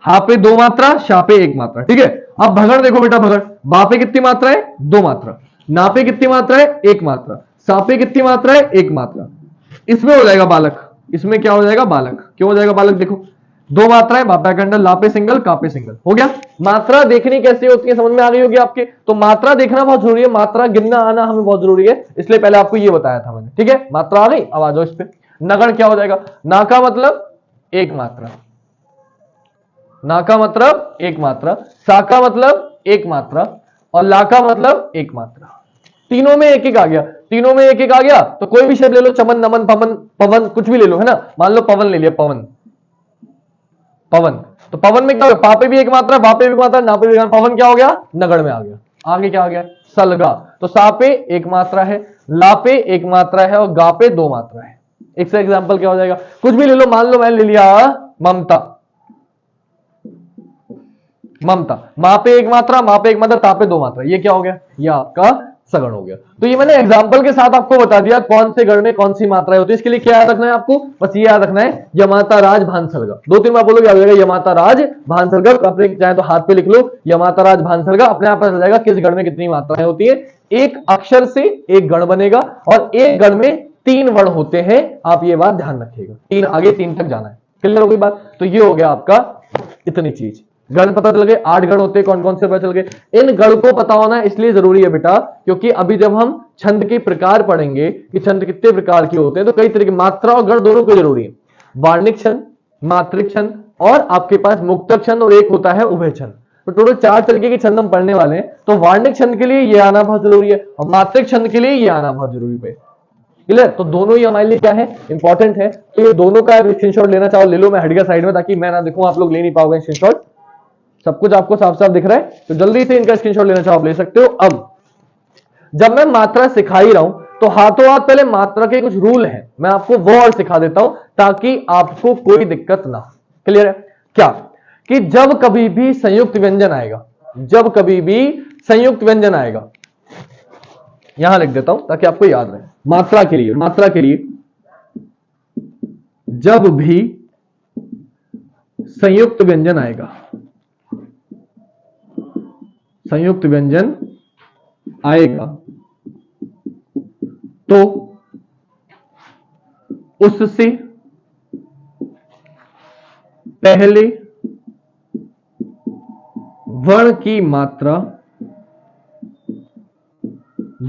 हा पे दो मात्रा, शा पे एक मात्रा। ठीक है, अब भगड़ देखो बेटा, भगड़ बा पे कितनी मात्रा है? दो मात्रा। ना पे कितनी मात्रा है? एक मात्रा। सा पे कितनी मात्रा है? एक मात्रा। इसमें हो जाएगा बालक। इसमें क्या हो जाएगा? बालक। क्यों हो जाएगा बालक? देखो दो मात्राएं, बापा कंडल, लापे सिंगल, कापे सिंगल, हो गया। मात्रा देखनी कैसे होती है समझ में आ गई होगी आपके। तो मात्रा देखना बहुत जरूरी है, मात्रा गिनना आना हमें बहुत जरूरी है, इसलिए पहले आपको ये बताया था मैंने। ठीक है, मात्रा आ गई, अब आ जाओ इस पे। नगण क्या हो जाएगा? ना का मतलब एक मात्रा, ना का मतलब एक मात्रा, सा का मतलब एक मात्रा, और ला का मतलब एक मात्रा। तीनों में एक एक आ गया, तीनों में एक एक आ गया। तो कोई भी शब्द ले लो, चमन, नमन, पवन, पवन, कुछ भी ले लो, है ना। मान लो पवन ले लिया, पवन, पवन। तो पवन में क्या हो गया? पापे भी एक मात्रा, बापे भी एक मात्रा, नापे भी। पवन क्या हो गया? नगड़ में आ गया। आगे क्या आ गया? सलगा। तो सापे एक मात्रा है, लापे एक मात्रा है, और गापे दो मात्रा है। एक से एग्जांपल क्या हो जाएगा? कुछ भी ले लो, मान लो मैंने ले लिया ममता। ममता, मां पे एक मात्रा, मां पे एक मात्रा, तापे दो मात्रा, ये क्या हो गया? ये आपका सगण हो गया। तो ये मैंने एग्जांपल के साथ आपको बता दिया कौन से गण में कौन सी मात्राएं होती है। इसके लिए क्या याद रखना है आपको? बस ये याद रखना है, यमाता राज भानसरगा। दो तीन बार बोलोगे आ जाएगा यमाता राज भानसरगा। अपने चाहे तो हाथ पे लिख लो यमाता राज भानसरगा, अपने आप पता चल जाएगा किस गण में कितनी मात्राएं होती है। एक अक्षर से एक गण बनेगा और एक गण में 3 वर्ण होते हैं, आप ये बात ध्यान रखिएगा। 3 आगे 3 तक जाना है, क्लियर हो गई बात? तो ये हो गया आपका इतनी चीज। गण पता चल गए, 8 गण होते हैं, कौन कौन से पता चल गए। इन गण को पता होना इसलिए जरूरी है बेटा, क्योंकि अभी जब हम छंद के प्रकार पढ़ेंगे कि छंद कितने प्रकार के होते हैं, तो कई तरह की मात्रा और गण दोनों को जरूरी है। वार्णिक छंद, मात्रिक छंद, और आपके पास मुक्तक छंद, और एक होता है उभय छंद। तो टोटल 4 तरीके के छंद हम पढ़ने वाले हैं। तो वार्णिक छंद के लिए ये आना बहुत जरूरी है, और मात्रिक छंद के लिए ये आना बहुत जरूरी है। क्लियर? तो दोनों ही हमारे लिए क्या है? इंपॉर्टेंट है। तो ये दोनों का स्क्रीनशॉट लेना चाहो ले लो, मैं हट गया साइड में ताकि मैं ना देखूं, आप लोग ले नहीं पाओगे स्क्रीनशॉट। सब कुछ आपको साफ साफ दिख रहा है, तो जल्दी से इनका स्क्रीनशॉट लेना चाहो आप ले सकते हो। अब जब मैं मात्रा सिखा ही रहा हूं तो हाथों हाथ पहले मात्रा के कुछ रूल हैं, मैं आपको वो और सिखा देता हूं ताकि आपको कोई दिक्कत ना। क्लियर है? क्या कि जब कभी भी संयुक्त व्यंजन आएगा, जब कभी भी संयुक्त व्यंजन आएगा, यहां लिख देता हूं ताकि आपको याद रहे। मात्रा के लिए, मात्रा के लिए जब भी संयुक्त व्यंजन आएगा, संयुक्त व्यंजन आएगा, तो उससे पहले वर्ण की मात्रा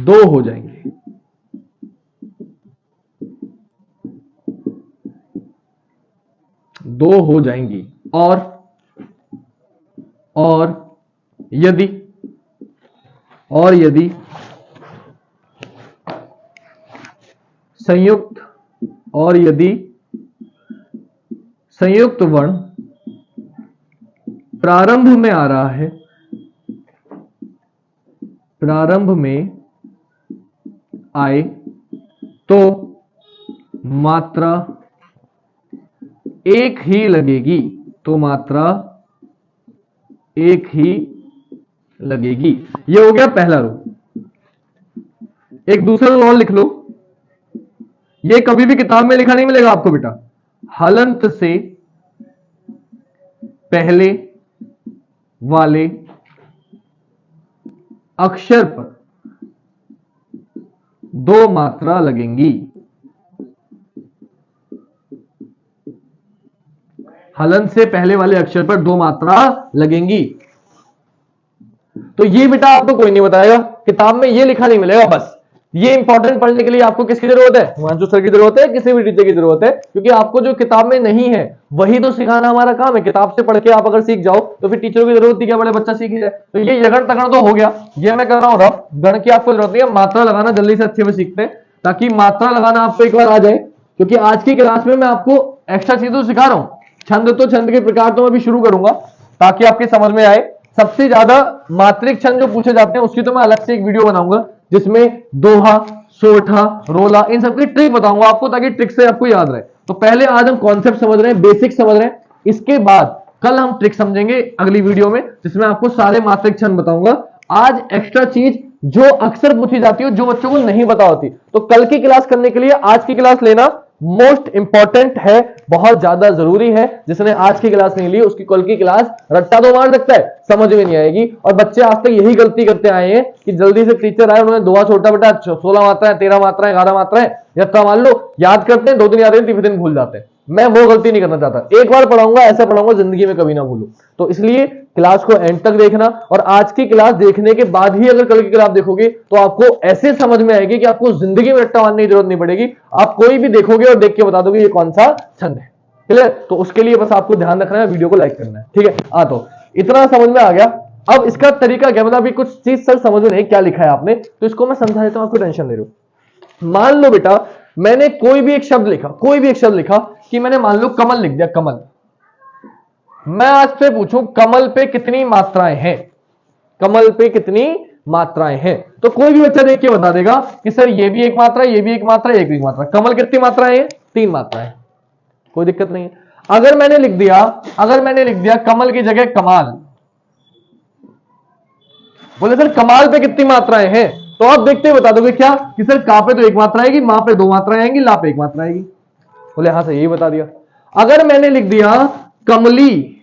2 हो जाएंगे। 2 हो जाएंगी। और यदि संयुक्त और यदि संयुक्त वर्ण प्रारंभ में आ रहा है, प्रारंभ में आए तो मात्रा एक ही लगेगी, तो मात्रा एक ही लगेगी। ये हो गया पहला रूल। एक दूसरा रूल और लिख लो, ये कभी भी किताब में लिखा नहीं मिलेगा आपको बेटा। हलंत से पहले वाले अक्षर पर दो मात्रा लगेंगी। हलंत से पहले वाले अक्षर पर दो मात्रा लगेंगी। तो ये बेटा आपको कोई नहीं बताएगा, किताब में ये लिखा नहीं मिलेगा। बस ये इंपॉर्टेंट पढ़ने के लिए आपको किसकी जरूरत है? हिमांशु सर की जरूरत है, किसी भी टीचर की जरूरत है, क्योंकि आपको जो किताब में नहीं है वही तो सिखाना हमारा काम है। किताब से पढ़ के आप अगर सीख जाओ तो फिर टीचरों की जरूरत नहीं, क्या बड़े बच्चा सीख जाए। तो ये यगड़ तगड़ तो हो गया, ये मैं कर रहा हूं रफ। गण की आपको जरूरत नहीं है, मात्रा लगाना जल्दी से अच्छे में सीखते हैं, ताकि मात्रा लगाना आपको एक बार आ जाए। क्योंकि आज की क्लास में मैं आपको एक्स्ट्रा चीजें सिखा रहा हूं। छंद तो छंद के प्रकार तो मैं अभी शुरू करूंगा ताकि आपके समझ में आए। सबसे ज्यादा मात्रिक छंद जो पूछे जाते हैं उसकी तो मैं अलग से एक वीडियो बनाऊंगा, जिसमें दोहा, सोठा, रोला, इन सबकी ट्रिक बताऊंगा आपको, ताकि ट्रिक से आपको याद रहे। तो पहले आज हम कॉन्सेप्ट समझ रहे हैं, बेसिक समझ रहे हैं। इसके बाद कल हम ट्रिक समझेंगे अगली वीडियो में, जिसमें आपको सारे मात्रिक छंद बताऊंगा। आज एक्स्ट्रा चीज जो अक्सर पूछी जाती है, जो बच्चों को नहीं पता होती, तो कल की क्लास करने के लिए आज की क्लास लेना मोस्ट इंपॉर्टेंट है, बहुत ज्यादा जरूरी है। जिसने आज की क्लास नहीं ली उसकी कल की क्लास रट्टा तो मार सकता है, समझ में नहीं आएगी। और बच्चे आज तक यही गलती करते आए हैं कि जल्दी से टीचर आए, उन्होंने दोहा छोटा बेटा 16 मात्राएं, 13 मात्राएं, 11 मात्राएं या मान लो याद करते हैं, 2 दिन याद करते हैं, 3 दिन भूल जाते हैं। मैं वो गलती नहीं करना चाहता। एक बार पढ़ाऊंगा, ऐसा पढ़ाऊंगा जिंदगी में कभी ना भूलूं। तो इसलिए क्लास को एंड तक देखना, और आज की क्लास देखने के बाद ही अगर कल की क्लास देखोगे तो आपको ऐसे समझ में आएगी कि आपको जिंदगी में रट्टा मारने की जरूरत नहीं पड़ेगी। आप कोई भी देखोगे और देख के बता दोगे ये कौन सा छंद है। क्लियर? तो उसके लिए बस आपको ध्यान रखना है, वीडियो को लाइक करना है, ठीक है। तो इतना समझ में आ गया। अब इसका तरीका क्या, मतलब अभी कुछ चीज सर समझ में नहीं क्या लिखा है आपने, तो इसको मैं समझा देता हूं, आपको टेंशन ले रहे हो। मान लो बेटा मैंने कोई भी एक शब्द लिखा, कोई भी एक शब्द लिखा कि मैंने मान लो कमल लिख दिया, कमल। मैं आज से पूछूं कमल पे कितनी मात्राएं हैं, कमल पे कितनी मात्राएं हैं, तो कोई भी बच्चा देख के बता देगा कि सर ये भी एक मात्रा, ये भी एक मात्रा, ये भी एक मात्रा। कमल कितनी मात्राएं हैं? 3 मात्राएं, कोई दिक्कत नहीं है। अगर मैंने लिख दिया कमल की जगह कमाल, बोले सर कमाल पे कितनी मात्राएं हैं, तो आप देखते बता दोगे क्या कि सर का पे तो एक मात्रा आएगी, मां पे 2 मात्राएं आएंगी, ला पे 1 मात्रा आएगी। बोले हाँ सर यही बता दिया। अगर मैंने लिख दिया कमली,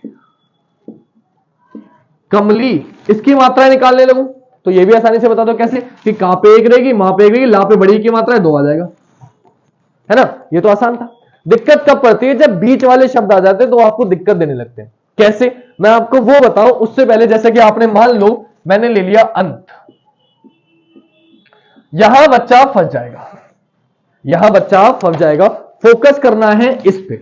कमली, इसकी मात्राएं निकालने लगूं तो ये भी आसानी से बता दो कैसे, कि का पे 1 रहेगी, मां पे 1 रहेगी, ला पे बड़ी की मात्रा है 2 आ जाएगा, है ना। ये तो आसान था। दिक्कत कब पड़ती है? जब बीच वाले शब्द आ जाते हैं तो आपको दिक्कत देने लगते हैं। कैसे? मैं आपको वो बताऊं उससे पहले, जैसे कि आपने मान लो मैंने ले लिया अंत, यहां बच्चा फंस जाएगा, यहां बच्चा फंस जाएगा। फोकस करना है इस पे।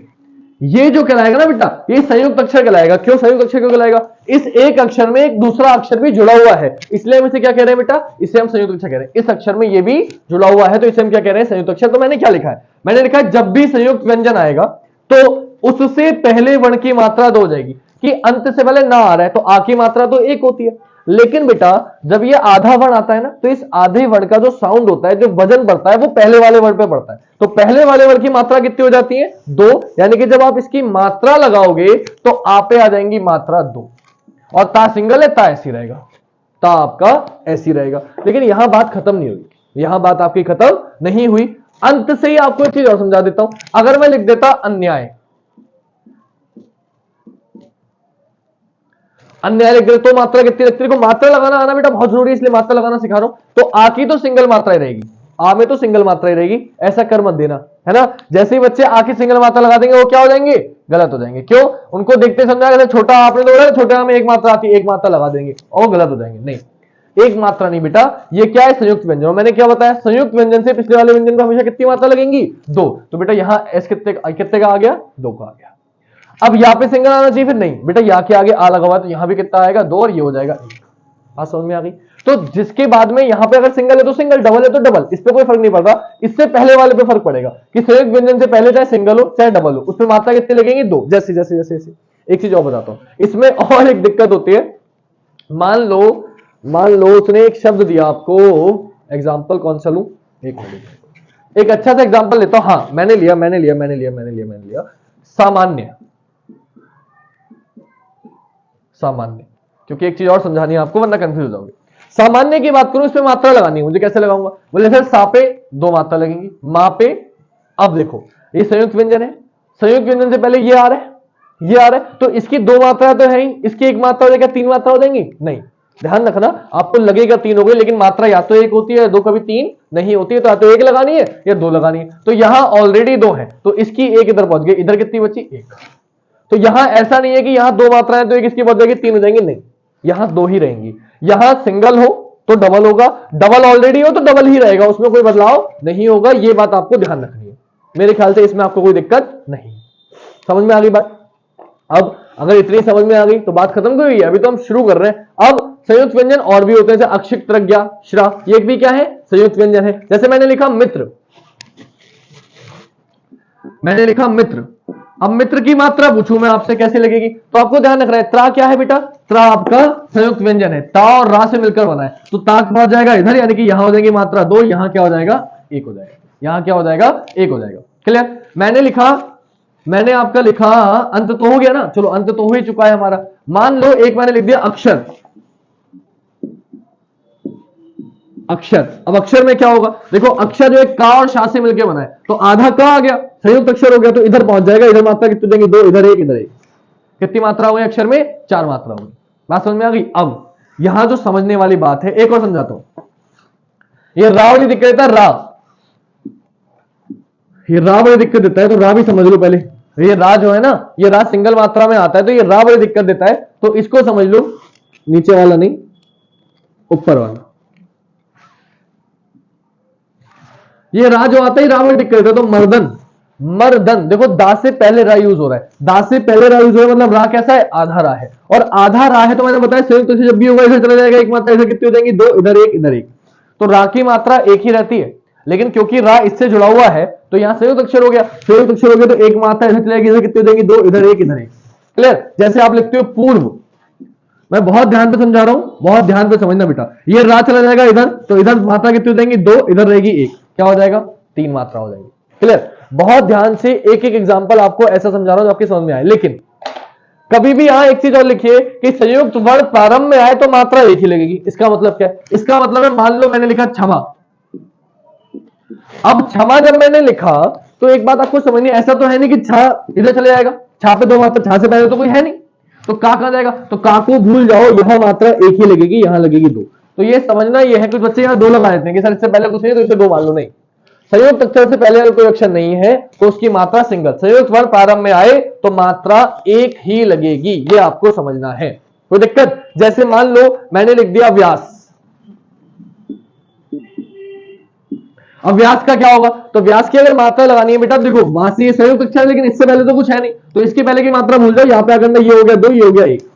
ये जो कहलाएगा ना बेटा, ये संयुक्त अक्षर कहलाएगा। क्यों संयुक्त अक्षर क्यों कहलाएगा? इस एक अक्षर में एक दूसरा अक्षर भी जुड़ा हुआ है, इसलिए हम इसे क्या कह रहे हैं बेटा? इसे हम संयुक्त अक्षर कह रहे हैं। इस अक्षर में ये भी जुड़ा हुआ है तो इसे हम क्या कह रहे हैं? संयुक्त अक्षर। तो मैंने क्या लिखा है? मैंने लिखा है जब भी संयुक्त व्यंजन आएगा तो उससे पहले वर्ण की मात्रा 2 हो जाएगी, कि अंत से पहले ना आ रहा है तो आ की मात्रा तो 1 होती है। लेकिन बेटा जब ये आधा वर्ण आता है ना, तो इस आधे वर्ण का जो साउंड होता है, जो वजन बढ़ता है, वो पहले वाले वर्ण पे बढ़ता है। तो पहले वाले वर्ण की मात्रा कितनी हो जाती है? 2। यानी कि जब आप इसकी मात्रा लगाओगे तो आ पे आ जाएंगी मात्रा 2, और ता सिंगल है, ता ऐसी रहेगा, ता आपका ऐसी रहेगा। लेकिन यहां बात खत्म नहीं हुई, यहां बात आपकी खत्म नहीं हुई। अंत से ही आपको एक चीज और समझा देता हूं। अगर मैं लिख देता अन्याय, अन्याय लिख दे तो मात्रा कितनी लगती है? को मात्रा लगाना आना बेटा बहुत जरूरी है, इसलिए मात्रा लगाना सिखा रहा हूं। तो आ की तो सिंगल मात्रा ही रहेगी, आ में तो सिंगल मात्रा ही रहेगी, ऐसा कर मत देना, है ना। जैसे ही बच्चे आ की सिंगल मात्रा लगा देंगे वो क्या हो जाएंगे? गलत हो जाएंगे। क्यों? उनको देखते समझा, छोटा आपने तो बोला छोटे आ में 1 मात्रा आती है, 1 मात्रा लगा देंगे और गलत हो जाएंगे। नहीं, 1 मात्रा नहीं बेटा, ये क्या है? संयुक्त व्यंजन। मैंने क्या बताया? संयुक्त व्यंजन से पिछले वाले व्यंजन को हमेशा कितनी मात्रा लगेंगी? 2। तो बेटा यहां एस कितने का आ गया? 2 का आ गया। अब यहां पे सिंगल आना चाहिए, फिर नहीं बेटा, यहां के आगे आ लगा हुआ है तो यहां भी कितना आएगा? 2, और ये हो जाएगा 1। बात समझ में आ गई? तो जिसके बाद में यहां पे अगर सिंगल है तो सिंगल, डबल है तो डबल, इस पे कोई फर्क नहीं पड़ता। इससे पहले वाले पे फर्क पड़ेगा कि संयुक्त व्यंजन से पहले चाहे सिंगल हो चाहे डबल हो, उसमें मात्रा कितनी लगेंगी? दो। जैसे जैसे जैसे जैसे एक चीज और बताता हूं, इसमें और एक दिक्कत होती है। मान लो उसने एक शब्द दिया आपको, एग्जाम्पल कौन सा लूं, एक मिनट, एक अच्छा सा एग्जाम्पल लेता हूं। हाँ, मैंने लिया सामान्य, सामान्य, क्योंकि एक चीज और समझानी है आपको वरना कंफ्यूज हो जाओगे। सामान्य की बात करूं, इसमें मात्रा लगानी है मुझे, कैसे लगाऊंगा? बोले सर सा पे दो मात्रा लगेंगी, मा पे, अब देखो ये संयुक्त व्यंजन है, संयुक्त व्यंजन से पहले ये आ रहा है, ये आ रहा है, तो इसकी दो मात्रा तो है ही, इसकी एक मात्रा हो जाएगा, तीन मात्रा हो जाएंगी? नहीं, ध्यान रखना, आपको लगेगा तीन हो गई, लेकिन मात्रा या तो एक होती है या दो, कभी तीन नहीं होती है, तो या तो एक लगानी है या दो लगानी है। तो यहां ऑलरेडी दो है, तो इसकी एक इधर पहुंच गई, इधर कितनी बची? एक। तो यहां ऐसा नहीं है कि यहां दो मात्राएं तो एक इसकी पहुंच जाएगी, तीन हो जाएंगी, नहीं, यहां दो ही रहेंगी। यहां सिंगल हो तो डबल होगा, डबल ऑलरेडी हो तो डबल ही रहेगा, उसमें कोई बदलाव नहीं होगा। ये बात आपको ध्यान रखनी है। मेरे ख्याल से इसमें आपको कोई दिक्कत नहीं, समझ में आ गई बात? अब अगर इतनी समझ में आ गई तो बात खत्म क्यों हुई है? अभी तो हम शुरू कर रहे हैं। अब संयुक्त व्यंजन और भी होते हैं, जैसे अक्षिक, प्रज्ञा, श्रा, ये भी क्या है? संयुक्त व्यंजन है। जैसे मैंने लिखा मित्र, मैंने लिखा मित्र, अब मित्र की मात्रा पूछूं मैं आपसे कैसे लगेगी? तो आपको ध्यान रखना है, त्रा क्या है बेटा? त्रा आपका संयुक्त व्यंजन है, ता और रा से मिलकर बना है, तो ता पहुंच जाएगा इधर, यानी कि यहां हो जाएगी मात्रा दो, यहां क्या हो जाएगा? एक हो जाएगा, यहां क्या हो जाएगा? एक हो जाएगा। क्लियर? मैंने आपका लिखा अंत तो हो गया ना, चलो अंत तो हो ही चुका है हमारा। मान लो एक मैंने लिख दिया अक्षर, अक्षर, अब अक्षर में क्या होगा? देखो अक्षर जो है का और शा से मिलकर बना है, तो आधा का आ गया, संयुक्त अक्षर हो गया, तो इधर पहुंच जाएगा, इधर मात्रा कितनी देंगे? दो, इधर एक, इधर एक, कितनी मात्रा हुई अक्षर में? चार मात्रा हुई। बात समझ में आ गई? अब यहां जो समझने वाली बात है, एक और समझाता हूं, ये रा वाली दिक्कत देता है, रा, ये रा बड़ी दिक्कत देता है, तो रा भी समझ लो पहले। ये रा जो है ना, ये रा सिंगल मात्रा में आता है, तो ये रा बड़ी दिक्कत देता है, तो इसको समझ लो, नीचे वाला नहीं, ऊपर वाला। ये रा जो आता है, रा बड़ी दिक्कत देता है, तो मर्दन, मर्दन, देखो दा से पहले रा यूज हो रहा है, दा से पहले रा यूज हो रहा है, मतलब रा कैसा है? आधा रा है, और आधा रा है तो मैंने बताया संयुक्त से जब भी होगा इधर चला जाएगा, एक मात्रा इधर कितनी हो जाएंगी? दो, इधर एक, इधर एक, तो रा की मात्रा एक ही रहती है, लेकिन क्योंकि रा इससे जुड़ा हुआ है तो यहां संयुक्त अक्षर हो गया, संयुक्त अक्षर हो गया तो एक मात्रा इधर चलेगी, इधर कितनी हो जाएंगी? दो, इधर एक, इधर एक। क्लियर? जैसे आप लिखते हो पूर्व, मैं बहुत ध्यान पे समझा रहा हूं, बहुत ध्यान पे समझना बेटा, ये रा चला जाएगा इधर, तो इधर मात्रा कितनी हो जाएंगी? दो, इधर रहेगी एक, क्या हो जाएगा? तीन मात्रा हो जाएगी। क्लियर? बहुत ध्यान से एक एक एग्जांपल आपको ऐसा समझा रहा हूं जो आपकी समझ में आए। लेकिन कभी भी यहां एक चीज और लिखिए कि संयुक्त वर्ण प्रारंभ में आए तो मात्रा एक ही लगेगी। इसका मतलब क्या है? इसका मतलब है, मान लो मैंने लिखा क्षमा, अब क्षमा जब मैंने लिखा तो एक बात आपको समझनी, ऐसा तो है नहीं कि छा इधर चले जाएगा, छा पे दो मात्रा, छा से पहले तो कोई है नहीं, तो का कहां जाएगा? तो का को भूल जाओ, यहां मात्रा एक ही लगेगी, यहां लगेगी दो। तो ये समझना ये है, कुछ बच्चे यहां दो लगा देते हैं कि सर इससे पहले कुछ नहीं तो इसे दो मान लो, नहीं, संयुक्त अक्षर से पहले अगर कोई अक्षर नहीं है तो उसकी मात्रा सिंगल, संयुक्त वर्ण प्रारंभ में आए तो मात्रा एक ही लगेगी, ये आपको समझना है। कोई दिक्कत? जैसे मान लो मैंने लिख दिया व्यास, अब व्यास का क्या होगा? तो व्यास की अगर मात्रा लगानी है बेटा, देखो वहां से ये संयुक्त अक्षर है लेकिन इससे पहले तो कुछ है नहीं, तो इसके पहले की मात्रा भूल जाओ, यहां पे आकर ये हो गया दो, ये हो गया एक।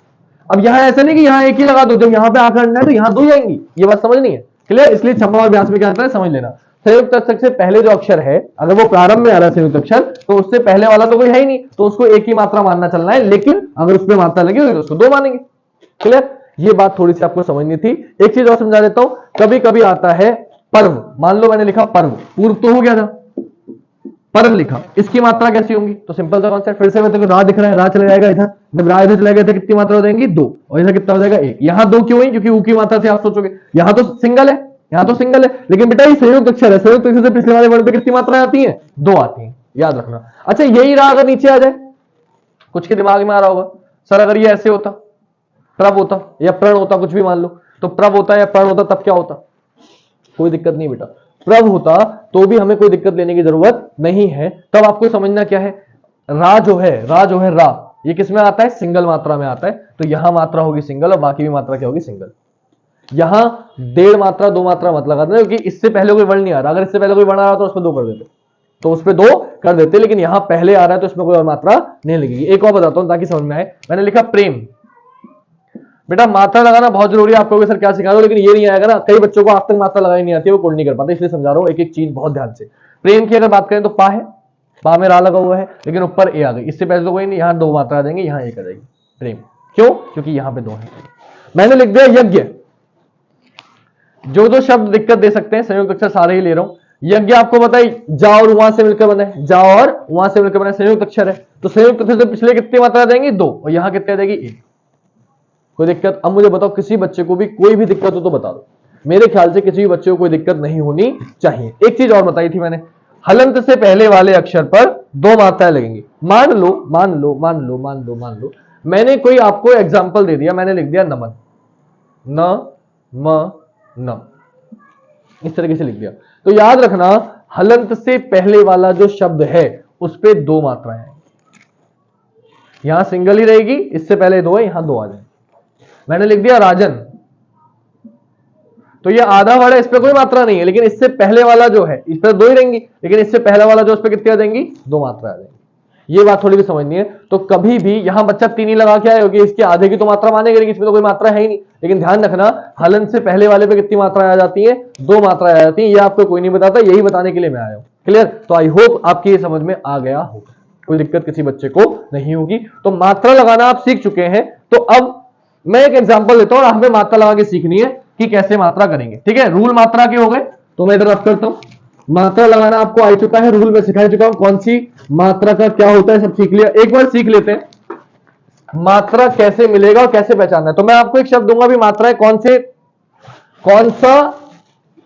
अब यहां ऐसा नहीं कि यहां एक ही लगा दो, जब यहां पे आकर है तो यहां दो जाएंगी, ये बात समझनी है। क्लियर? इसलिए क्षमा और व्यास में क्या आता है समझ लेना। संयुक्त अक्षर से पहले जो अक्षर है अगर वो प्रारंभ में आ रहा है संयुक्त अक्षर, तो उससे पहले वाला तो कोई है ही नहीं, तो उसको एक ही मात्रा मानना चलना है, लेकिन अगर उसमें मात्रा लगी होगी तो उसको दो मानेंगे। क्लियर? ये बात थोड़ी सी आपको समझनी थी। एक चीज और समझा देता हूं, कभी कभी आता है पर्व, मान लो मैंने लिखा पर्व, पूर्व तो हो गया था, पर्व लिखा, इसकी मात्रा कैसी होंगी? तो सिंपल सा कॉन्सेप्ट, फिर से मैं रा दिख रहा है, रा चला जाएगा इधर, जब रा इधर चला गया कितनी मात्रा हो जाएंगी? दो, और इधर कितना हो जाएगा? एक। यहां दो क्यों हुई? क्योंकि ऊ की मात्रा से आप सोचोगे, यहां तो सिंगल है, यहां तो सिंगल है, लेकिन बेटा ये संयुक्त अक्षर है, संयुक्त अक्षर से पिछले वाले वर्ड पे कितनी मात्रा आती है? दो आती है, याद रखना। अच्छा यही रा अगर नीचे आ जाए, कुछ के दिमाग में आ रहा होगा सर अगर ये ऐसे होता, प्रभ होता या प्रण होता, कुछ भी मान लो, तो प्रभ होता या प्रण होता तब क्या होता? कोई दिक्कत नहीं बेटा, प्रभ होता तो भी हमें कोई दिक्कत लेने की जरूरत नहीं है। तब आपको समझना क्या है, रा जो है, रा ये किस में आता है? सिंगल मात्रा में आता है, तो यहां मात्रा होगी सिंगल और बाकी भी मात्रा क्या होगी? सिंगल। यहां डेढ़ मात्रा दो मात्रा मत लगा देना, क्योंकि इससे पहले कोई वर्ण नहीं आ रहा, अगर इससे पहले कोई वर्ण आ रहा तो उसमें दो कर देते, तो उसमें दो कर देते, लेकिन यहां पहले आ रहा है तो इसमें कोई और मात्रा नहीं लगेगी। एक और बताता हूं ताकि समझ में आए, मैंने लिखा प्रेम, बेटा मात्रा लगाना बहुत जरूरी है। आप कहोगे सर क्या सिखा रहे हो, लेकिन ये नहीं आएगा ना, कई बच्चों को आज तक मात्रा लगाई नहीं आती है, वो कोड नहीं कर पाते, इसलिए समझा रहा हूं एक एक चीज बहुत ध्यान से। प्रेम की अगर बात करें तो पा है, पा में रा लगा हुआ है, लेकिन ऊपर ए आ गई, इससे पहले तो कोई नहीं, यहां दो मात्रा आ जाएंगे, यहां एक आ जाएगी प्रेम। क्यों? क्योंकि यहां पे दो है। मैंने लिख दिया यज्ञ। जो जो शब्द दिक्कत दे सकते हैं संयुक्त अक्षर सारे ही ले रहा हूं। यज्ञ आपको बताइए जा और वहां से मिलकर बने, जा और वहां से मिलकर बने, संयुक्त अक्षर है, तो संयुक्त अक्षर से पिछले कितनी मात्रा आ जाएंगी? दो, और यहां कितने आ जाएगी? एक। कोई दिक्कत? अब मुझे बताओ, किसी बच्चे को भी कोई भी दिक्कत हो तो बता दो। मेरे ख्याल से किसी भी बच्चे को कोई दिक्कत नहीं होनी चाहिए। एक चीज और बताई थी मैंने, हलंत से पहले वाले अक्षर पर दो मात्राएं लगेंगी। मान लो मान लो मान लो मान लो मान लो मैंने कोई आपको एग्जाम्पल दे दिया, मैंने लिख दिया नमन, न म न, इस तरीके से लिख दिया। तो याद रखना हलंत से पहले वाला जो शब्द है उस पे दो मात्राएं हैं। यहां सिंगल ही रहेगी, इससे पहले दो है, यहां दो आ जाए। मैंने लिख दिया राजन, तो ये आधा वर्ड है, इस पे कोई मात्रा नहीं है, लेकिन इससे पहले वाला जो है इस पर दो ही रहेंगी, लेकिन इससे पहला वाला जो उस पर कितनी आ जाएंगी? दो मात्रा आ जाएंगी। ये बात थोड़ी भी समझनी है। तो कभी भी यहां बच्चा तीन ही लगा के आए होगी, इसके आधे की तो मात्रा मानेगा, इसमें तो कोई मात्रा है ही नहीं। लेकिन ध्यान रखना हलंत से पहले वाले पे कितनी मात्रा आ जाती है? दो मात्रा आ जाती है। ये आपको कोई नहीं बताता, यही बताने के लिए मैं आया हूं। क्लियर? तो आई होप आपकी ये समझ में आ गया होगा, कोई दिक्कत किसी बच्चे को नहीं होगी। तो मात्रा लगाना आप सीख चुके हैं। तो अब मैं एक एग्जांपल देता हूं और हमें मात्रा लगा के सीखनी है कि कैसे मात्रा करेंगे। ठीक है, रूल मात्रा के हो गए, तो मैं इधर रफ करता हूं। मात्रा लगाना आपको आ चुका है, रूल में सिखा चुका हूं, कौन सी मात्रा का क्या होता है सब सीख लिया। एक बार सीख लेते हैं मात्रा कैसे मिलेगा और कैसे पहचानना है। तो मैं आपको एक शब्द दूंगा भी, मात्राएं कौन सा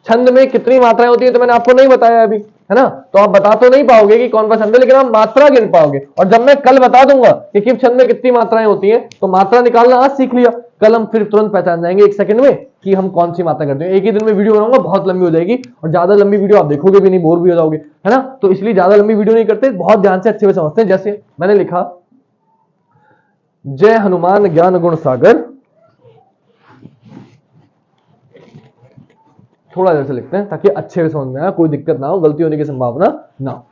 छंद में कितनी मात्राएं होती है, तो मैंने आपको नहीं बताया अभी, है ना। तो आप बता तो नहीं पाओगे कि कौन सा छंद है, लेकिन आप मात्रा गिन पाओगे। और जब मैं कल बता दूंगा कि किस छंद में कितनी मात्राएं होती हैं, तो मात्रा निकालना आज सीख लिया, कल हम फिर तुरंत पहचान जाएंगे एक सेकंड में कि हम कौन सी मात्रा करते हैं। एक ही दिन में वीडियो बनाऊंगा, बहुत लंबी हो जाएगी, और ज्यादा लंबी वीडियो आप देखोगे भी नहीं, बोर भी हो जाओगे, है ना। तो इसलिए ज्यादा लंबी वीडियो नहीं करते, बहुत ध्यान से अच्छे से समझते हैं। जैसे मैंने लिखा जय हनुमान ज्ञान गुण सागर, थोड़ा देर से लिखते हैं ताकि अच्छे से समझ में आए, कोई दिक्कत ना हो, गलती होने की संभावना ना हो।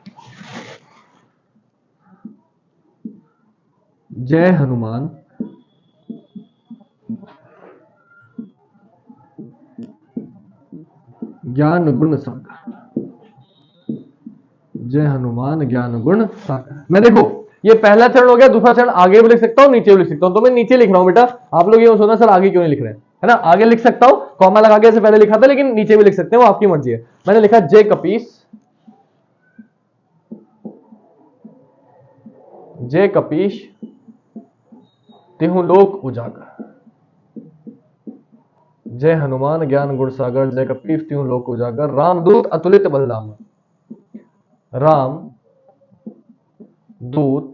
जय हनुमान ज्ञान गुण सागर, जय हनुमान ज्ञान गुण सागर। मैं देखो ये पहला चरण हो गया, दूसरा चरण आगे भी लिख सकता हूं, नीचे भी लिख सकता हूं। तो मैं नीचे लिख रहा हूं बेटा, आप लोग ये सोचना सर आगे क्यों नहीं लिख रहे हैं, है ना। आगे लिख सकता हूं, कॉमा लगा के ऐसे पहले लिखा था, लेकिन नीचे भी लिख सकते हैं, वो आपकी मर्जी है। मैंने लिखा जय कपीस, जय कपीश तिहु लोक उजागर, जय हनुमान ज्ञान गुण सागर, जय कपीश तिहु लोक उजागर, रामदूत अतुलित बलधामा, राम दूत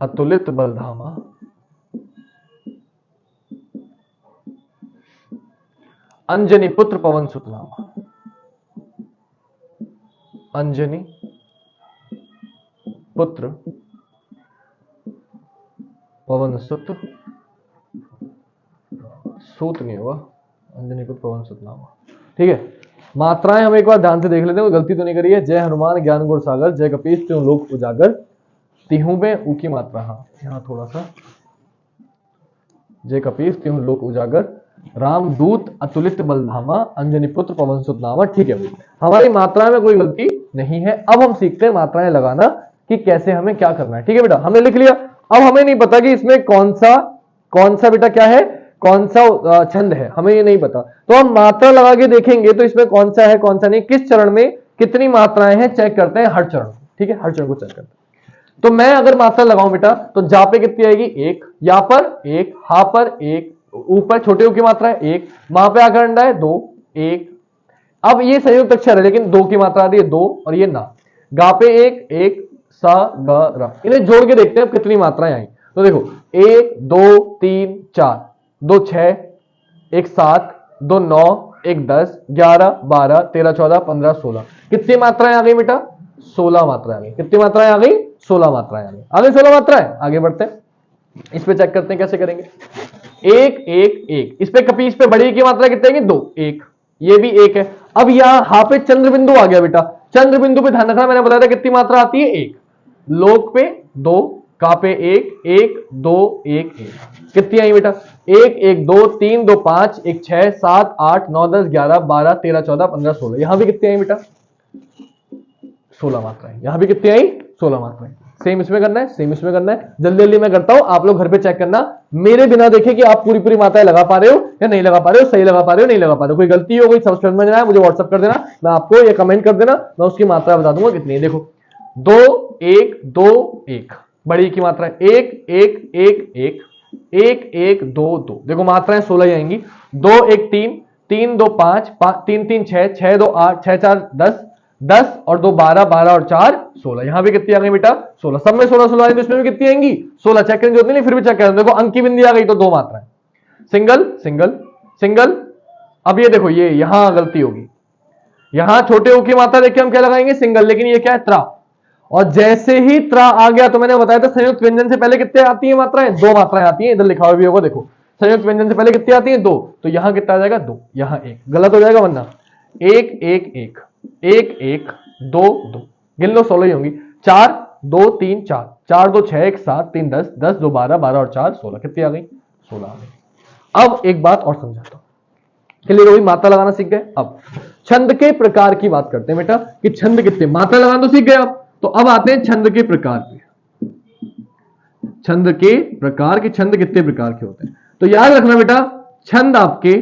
अतुलित बलधामा, अंजनी पुत्र पवन सुत नामा, अंजनी पुत्र पवन सुत, सूत नहीं हुआ, अंजनी पुत्र पवन सुत नामा। ठीक है, मात्राएं हम एक बार ध्यान से देख लेते हैं, गलती तो नहीं करी है। जय हनुमान ज्ञान गुण सागर, जय कपीश तिहु लोक उजागर, तिहु में ऊ की मात्रा, हाँ यहां थोड़ा सा, जय कपीश तिहु लोक उजागर, राम दूत अतुलित बलधामा, अंजनी पुत्र पवन सुत नामा। ठीक है, हमारी मात्रा में कोई गलती नहीं है। अब हम सीखते हैं मात्राएं लगाना कि कैसे हमें क्या करना है। ठीक है बेटा, हमने लिख लिया। अब हमें नहीं पता कि इसमें कौन सा बेटा क्या है, कौन सा छंद है, हमें ये नहीं पता। तो हम मात्रा लगा के देखेंगे तो इसमें कौन सा है कौन सा नहीं, किस चरण में कितनी मात्राएं हैं, चेक करते हैं हर चरण। ठीक है, हर चरण को चेक करते हैं। तो मैं अगर मात्रा लगाऊं बेटा, तो जा पे कितनी आएगी? एक, या पर एक, हा पर एक, ऊपर छोटे ऊ की मात्रा है एक, मां पे आकर अंडा है दो, एक। अब ये संयुक्त अक्षर है, लेकिन दो की मात्रा आ रही है दो, और ये ना, गा पे एक, एक, सा ग र, इन्हें जोड़ के देखते हैं कितनी मात्राएं आई। तो देखो 1 2 3 4, 2 6, 1 7, 2 9, 1 10, 11 12 13 14 15 16, कितनी मात्राएं आ गई बेटा? 16 मात्राएं आ गई। कितनी मात्राएं आ गई? 16 मात्राएं आ गई। आ गई 16 मात्राएं। आगे बढ़ते हैं, इस पे चेक करते हैं कैसे करेंगे। 1 1 1, इस पे कपीस पे बड़ी की मात्रा कितनी आएगी? 2 1, ये भी 1 है। अब यहां हा पे चंद्र बिंदु आ गया बेटा, चंद्र बिंदु पे ध्यान रखना, मैंने बताया था कितनी मात्रा आती है? 1, लोक पे 2, का पे 1 1 2 1 1 कितनी आई बेटा? 1 1 2 3 2 5 1 6 7 8 9 10 11 12 13 14 15 16। यहां भी कितनी आई बेटा? 16 मात्राएं। यहां भी कितनी आई? 16 मात्राएं। सेम इसमें करना है, सेम इसमें करना है। जल्दी जल्दी मैं करता हूं, आप लोग घर पे चेक करना, मेरे बिना देखे कि आप पूरी पूरी मात्राएं लगा पा रहे हो या नहीं लगा पा रहे हो, सही लगा पा रहे हो नहीं लगा पा रहे हो। कोई गलती हो, कोई समझ में नहीं आया, मुझे व्हाट्सअप कर देना, मैं आपको ये कमेंट कर देना, मैं उसकी मात्रा बता दूंगा कितनी है। देखो 2 1 2 1 बड़ी की मात्रा 1 1 1 1 1 1 2 2। देखो मात्राएं 16 ही आएंगी। 2 1 3 3 2 5 3 3 6 6 2 8 6 4 10 10 और 2 12 12 और 4 16। यहां भी कितनी आ गई बेटा? 16। सब में 16 16 आई तो इसमें भी कितनी आएंगी? 16। चेक करने की जरूरत नहीं, फिर भी चेक कर। देखो अंक की बिंदी आ गई तो 2 मात्राएं, सिंगल सिंगल सिंगल। अब ये देखो, ये यहां गलती होगी, यहां छोटे ओ की मात्रा देखिए हम क्या लगाएंगे? सिंगल। लेकिन ये क्या है? त्रा। और जैसे ही त्रा आ गया तो मैंने बताया था संयुक्त व्यंजन से पहले कितने आती है मात्राएं? 2 मात्राएं आती हैं। इधर लिखा हुआ भी होगा, देखो संयुक्त व्यंजन से पहले कितनी आती है? 2। तो यहां कितना आ जाएगा? 2। यहां 1 गलत हो जाएगा, वरना 1 1 1 1 1 2 2। गिन लो, 16 ही होंगी। 4 2 3 4 4 2 6 1 7 3 10 10 2 12 12 और 4 16। कितनी आ गई? 16 आ गई। अब एक बात और समझाता हूं, क्लियर हुई? मात्रा लगाना सीख गए। अब छंद के प्रकार की बात करते हैं बेटा, कि छंद कितने, मात्रा लगाना तो सीख गए आप। तो अब आते हैं छंद के प्रकार पे। छंद के प्रकार, कि छंद कितने प्रकार के होते हैं। तो याद रखना बेटा, छंद आपके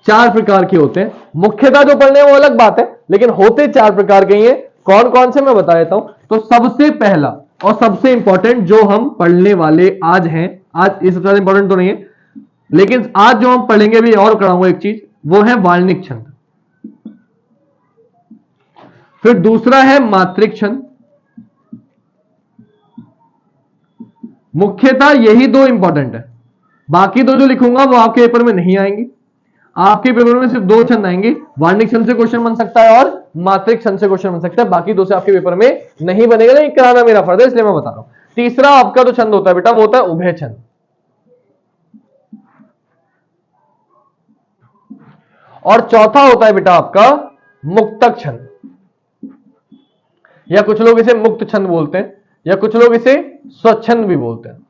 4 प्रकार के होते हैं। मुख्यतः जो पढ़ने वो अलग बात है, लेकिन होते 4 प्रकार के ही हैं। कौन कौन से मैं बता देता हूं। तो सबसे पहला और सबसे इंपॉर्टेंट जो हम पढ़ने वाले आज हैं, आज ये सबसे ज्यादा इंपॉर्टेंट तो नहीं है, लेकिन आज जो हम पढ़ेंगे भी और कराऊंगा एक चीज, वो है वार्णिक छंद। फिर दूसरा है मात्रिक छंद। मुख्यतः यही 2 इंपॉर्टेंट है, बाकी 2 जो लिखूंगा वो आपके पेपर में नहीं आएंगी। आपके पेपर में सिर्फ 2 छंद आएंगे। वार्णिक छंद से क्वेश्चन बन सकता है और मात्रिक छंद से क्वेश्चन बन सकता है, बाकी 2 से आपके पेपर में नहीं बनेगा। नहीं कराना मेरा फर्ज है, इसलिए मैं बता रहा हूं। तीसरा आपका जो छंद होता है बेटा, वो होता है उभय छंद। और चौथा होता है बेटा आपका मुक्तक छंद, या कुछ लोग इसे मुक्त छंद बोलते हैं, या कुछ लोग इसे स्वच्छंद भी बोलते हैं।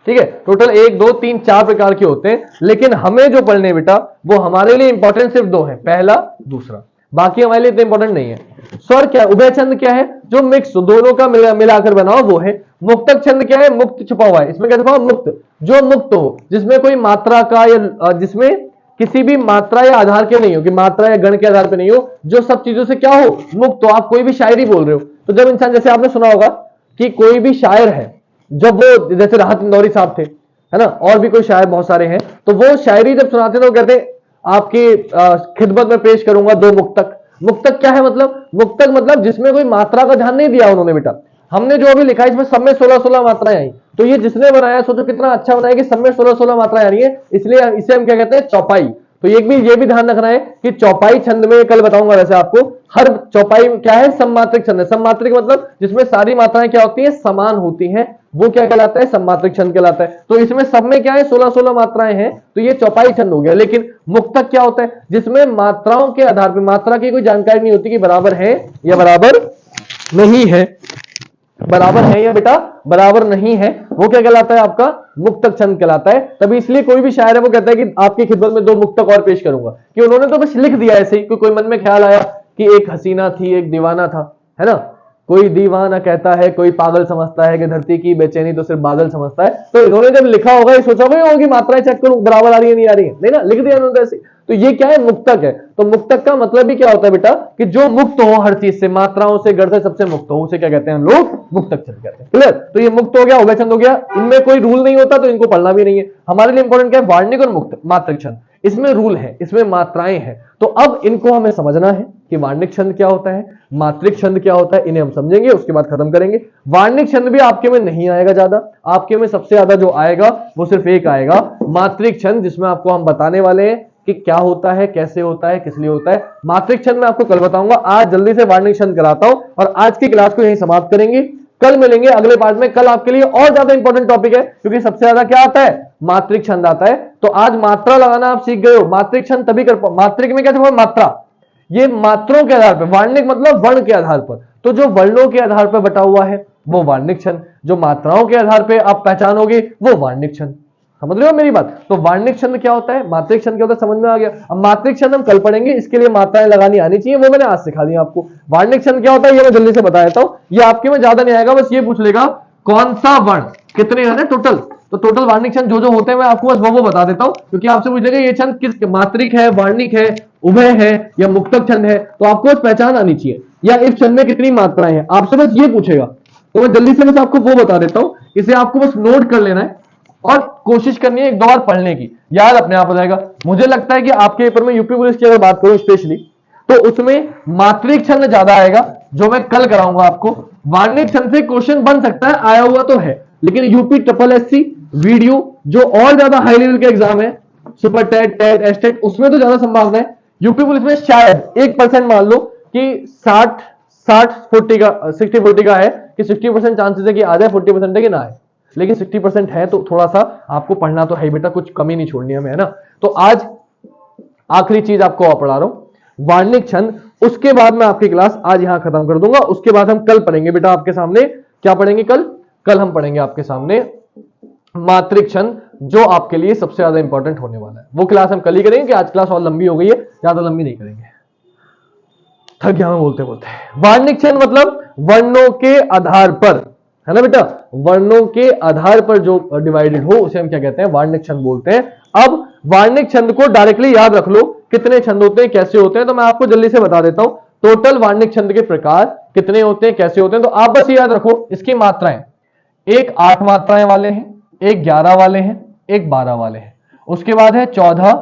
ठीक है, टोटल 1 2 3 4 प्रकार के होते हैं, लेकिन हमें जो पढ़ने बेटा वो हमारे लिए इंपॉर्टेंट सिर्फ 2 है, पहला दूसरा, बाकी हमारे लिए इतना इंपॉर्टेंट नहीं है। स्वर क्या है? उभय छंद क्या है? जो मिक्स दोनों का मिलाकर बना हो वो है। मुक्तक छंद क्या है? मुक्त छुपा हुआ है। इसमें क्या छुपा हुआ? मुक्त, जो मुक्त हो, जिसमें कोई मात्रा का या जिसमें किसी भी मात्रा या आधार के नहीं हो, कि मात्रा या गण के आधार पे नहीं हो, जो सब चीजों से क्या हो? मुक्त हो। आप कोई भी शायरी बोल रहे हो तो जब इंसान, जैसे आपने सुना होगा कि कोई भी शायर है, जब वो, जैसे राहत इंदौरी साहब थे, है ना, और भी कोई शायर बहुत सारे हैं, तो वो शायरी जब सुनाते थे वो कहते आपकी खिदमत में पेश करूंगा 2 मुक्तक। मुक्तक क्या है? मतलब मुक्तक मतलब जिसमें कोई मात्रा का ध्यान नहीं दिया उन्होंने बेटा। हमने जो अभी लिखा है इसमें सब में 16 16 मात्राएं आई, तो ये जिसने बनाया सोचो कितना अच्छा बनाया कि सब में 16 16 मात्राएं आ रही है, इसलिए इसे हम क्या कहते हैं? चौपाई। तो ये भी ध्यान रखना है कि चौपाई छंद में, कल बताऊंगा वैसे आपको, हर चौपाई क्या है? सममात्रिक छंद है। सममात्रिक मतलब जिसमें सारी मात्राएं क्या होती है? समान होती हैं, वो क्या कहलाता है? सममात्रिक छंद कहलाता है। तो इसमें सब में क्या है? 16 16 मात्राएं हैं, तो ये चौपाई छंद हो गया। लेकिन मुक्तक क्या होता है? जिसमें मात्राओं के आधार पर, मात्रा की कोई जानकारी नहीं होती कि बराबर है या बराबर नहीं है, बराबर है या बेटा बराबर नहीं है, वो क्या कहलाता है? आपका मुक्तक छंद कहलाता है। तभी इसलिए कोई भी शायर है वो कहता है कि आपकी खिदमत में 2 मुक्तक और पेश करूंगा, कि उन्होंने तो बस लिख दिया ऐसे ही, कोई मन में ख्याल आया कि एक हसीना थी एक दीवाना था, है ना, कोई दीवाना कहता है कोई पागल समझता है कि धरती की बेचैनी तो सिर्फ बादल समझता है। तो इन्होंने जब लिखा होगा ये सोचा होगा कि मात्राएं चेक करूं बराबर आ रही है नहीं आ रही है, नहीं ना, लिख दिया इन्होंने ऐसे। तो ये क्या है? मुक्तक है। तो मुक्तक का मतलब भी क्या होता है बेटा? कि जो मुक्त हो हर चीज से, मात्राओं से, गढ़ से, सबसे मुक्त हो, उसे क्या कहते हैं हम लोग? मुक्तक छंद कहते हैं। क्लियर? तो ये मुक्त हो गया, उभय छंद हो गया, इनमें कोई रूल नहीं होता तो इनको पढ़ना भी नहीं है। हमारे लिए इंपॉर्टेंट क्या है? वार्णिक और मुक्त मात्रिक छंद, इसमें रूल है, इसमें मात्राएं हैं। तो अब इनको हमें समझना है कि वार्णिक छंद क्या होता है, मात्रिक छंद क्या होता है, इन्हें हम समझेंगे, उसके बाद खत्म करेंगे। वार्णिक छंद भी आपके में नहीं आएगा ज्यादा, आपके में सबसे ज्यादा जो आएगा वो सिर्फ एक आएगा, मात्रिक छंद, जिसमें आपको हम बताने वाले हैं कि क्या होता है, कैसे होता है, किस लिए होता है। मात्रिक छंद मैं आपको कल बताऊंगा, आज जल्दी से वार्णिक छंद कराता हूं और आज की क्लास को यहीं समाप्त करेंगे। कल मिलेंगे अगले पार्ट में। कल आपके लिए और ज्यादा इंपॉर्टेंट टॉपिक है, क्योंकि सबसे ज्यादा क्या आता है? मात्रिक छंद आता है। तो आज मात्रा लगाना आप सीख गए हो। मात्रिक छंद तभी कर, मात्रिक में क्या था? मात्रा, ये मात्रों के आधार पर, वार्णिक मतलब वर्ण के आधार पर। तो तो जो वर्णों के आधार पर बटा हुआ है वो वार्णिक छंद, जो मात्राओं के आधार पर आप पहचानोगे वो वार्णिक छंद। समझ रहे हो मेरी बात? तो वार्णिक छंद क्या होता है, मात्रिक छंद क्या होता है, समझ में आ गया। अब मात्रिक छंद हम कल पढ़ेंगे, इसके लिए मात्राएं लगानी आनी चाहिए, वो मैंने आज सिखा दिया आपको। वार्णिक छंद क्या होता है ये मैं जल्दी से बता देता हूं, ये आपके में ज्यादा नहीं आएगा, बस ये पूछ लेगा कौन सा वर्ण कितने है टोटल, तो टोटल वार्णिक छंद जो जो होते हैं मैं आपको बस वो बता देता हूं, क्योंकि आपसे पूछ लेगा ये छंद किस मात्रिक है, वार्णिक है, उभय है या मुक्तक छंद है, तो आपको बस पहचान आनी चाहिए। या इस छंद में कितनी मात्राएं हैं, आपसे बस ये पूछेगा, तो मैं जल्दी से बस आपको वो बता देता हूं, इसे आपको बस नोट कर लेना है और कोशिश करनी है एक दो बार पढ़ने की, याद अपने आप हो जाएगा। मुझे लगता है कि आपके पेपर में यूपी पुलिस की अगर बात करूं स्पेशली, तो उसमें मात्रिक छंद ज्यादा आएगा, जो मैं कल कराऊंगा आपको। वार्णिक छंद से क्वेश्चन बन सकता है, आया हुआ तो है, लेकिन यूपी ट्रिपल एससी वीडियो जो और ज्यादा हाई लेवल के एग्जाम है, सुपर टेट, टेट, एसटेट, उसमें तो ज्यादा संभावना है। यूपी पुलिस में शायद 1% मान लो कि 60-40 का 60-40 का है कि 60% चांसेस है कि आ जाए, 40% है कि ना आए, लेकिन 60% है तो थोड़ा सा आपको पढ़ना तो है बेटा, कुछ कमी नहीं छोड़नी हमें, है ना। तो आज आखिरी चीज आपको और पढ़ा रहा हूं, वार्णिक छंद। उसके बाद मैं आपकी क्लास आज यहां खत्म कर दूंगा, उसके बाद हम कल पढ़ेंगे बेटा आपके सामने, क्या पढ़ेंगे कल हम पढ़ेंगे आपके सामने मात्रिक छंद, जो आपके लिए सबसे ज्यादा इंपॉर्टेंट होने वाला है। वो क्लास हम कल ही करेंगे, आज क्लास और लंबी हो गई है, ज्यादा लंबी नहीं करेंगे, थक गया मैं बोलते बोलते। वार्णिक छंद मतलब वर्णों के आधार पर, है ना बेटा, वर्णों के आधार पर जो डिवाइडेड हो उसे हम क्या कहते हैं, वार्णिक छंद बोलते हैं। अब वार्णिक छंद को डायरेक्टली याद रख लो, कितने छंद होते हैं, कैसे होते हैं, तो मैं आपको जल्दी से बता देता हूं। टोटल वार्णिक छंद के प्रकार कितने होते हैं, कैसे होते हैं, तो आप बस याद रखो इसकी मात्राएं, एक 8 मात्राएं वाले हैं, एक 11 वाले हैं, एक 12 वाले हैं, उसके बाद है 14,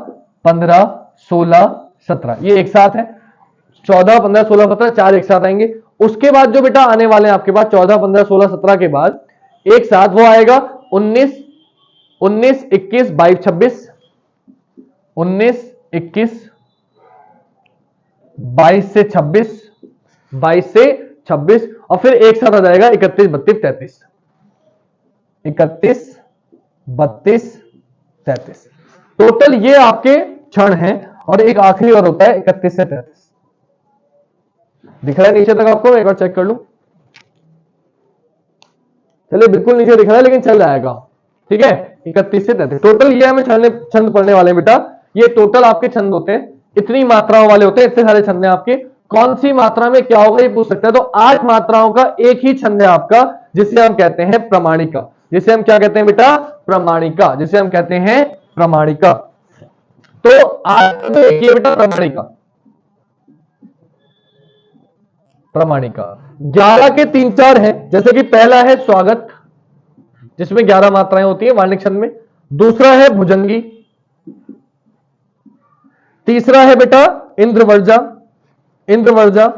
15, 16, 17, ये एक साथ है। 14, 15, 16, 17 चार एक साथ आएंगे। उसके बाद जो बेटा आने वाले हैं आपके पास 14, 15, 16, 17 के बाद एक साथ वो आएगा 19, 21, 22, 26, 19, 21, 22 से 26, 22 से 26, और फिर एक साथ आ जाएगा 31, 32, 33, 31, 32, 33। टोटल ये आपके क्षण हैं, और एक आखिरी और होता है 31 से 33। दिख रहा है नीचे तक आपको, एक बार चेक कर लूं, चलिए बिल्कुल नीचे दिख रहा है लेकिन चल जाएगा, ठीक है। 31 से 33 टोटल ये हमें छंद पढ़ने वाले हैं बेटा, ये टोटल आपके छंद होते हैं, इतनी मात्राओं वाले होते हैं, इतने सारे छंद हैं आपके। कौन सी मात्रा में क्या होगा ये पूछ सकता है, तो 8 मात्राओं का एक ही छंद है आपका, जिसे हम कहते हैं प्रमाणिका, जिसे हम क्या कहते हैं बेटा, प्रमाणिका, जिसे हम कहते हैं प्रमाणिका। तो आज देखिए बेटा प्रमाणिका, प्रमाणिका 11 के 3-4 हैं, जैसे कि पहला है स्वागत, जिसमें 11 मात्राएं होती है वार्णिक छंद में। दूसरा है भुजंगी, तीसरा है बेटा इंद्रवर्जा, इंद्रवर्जा,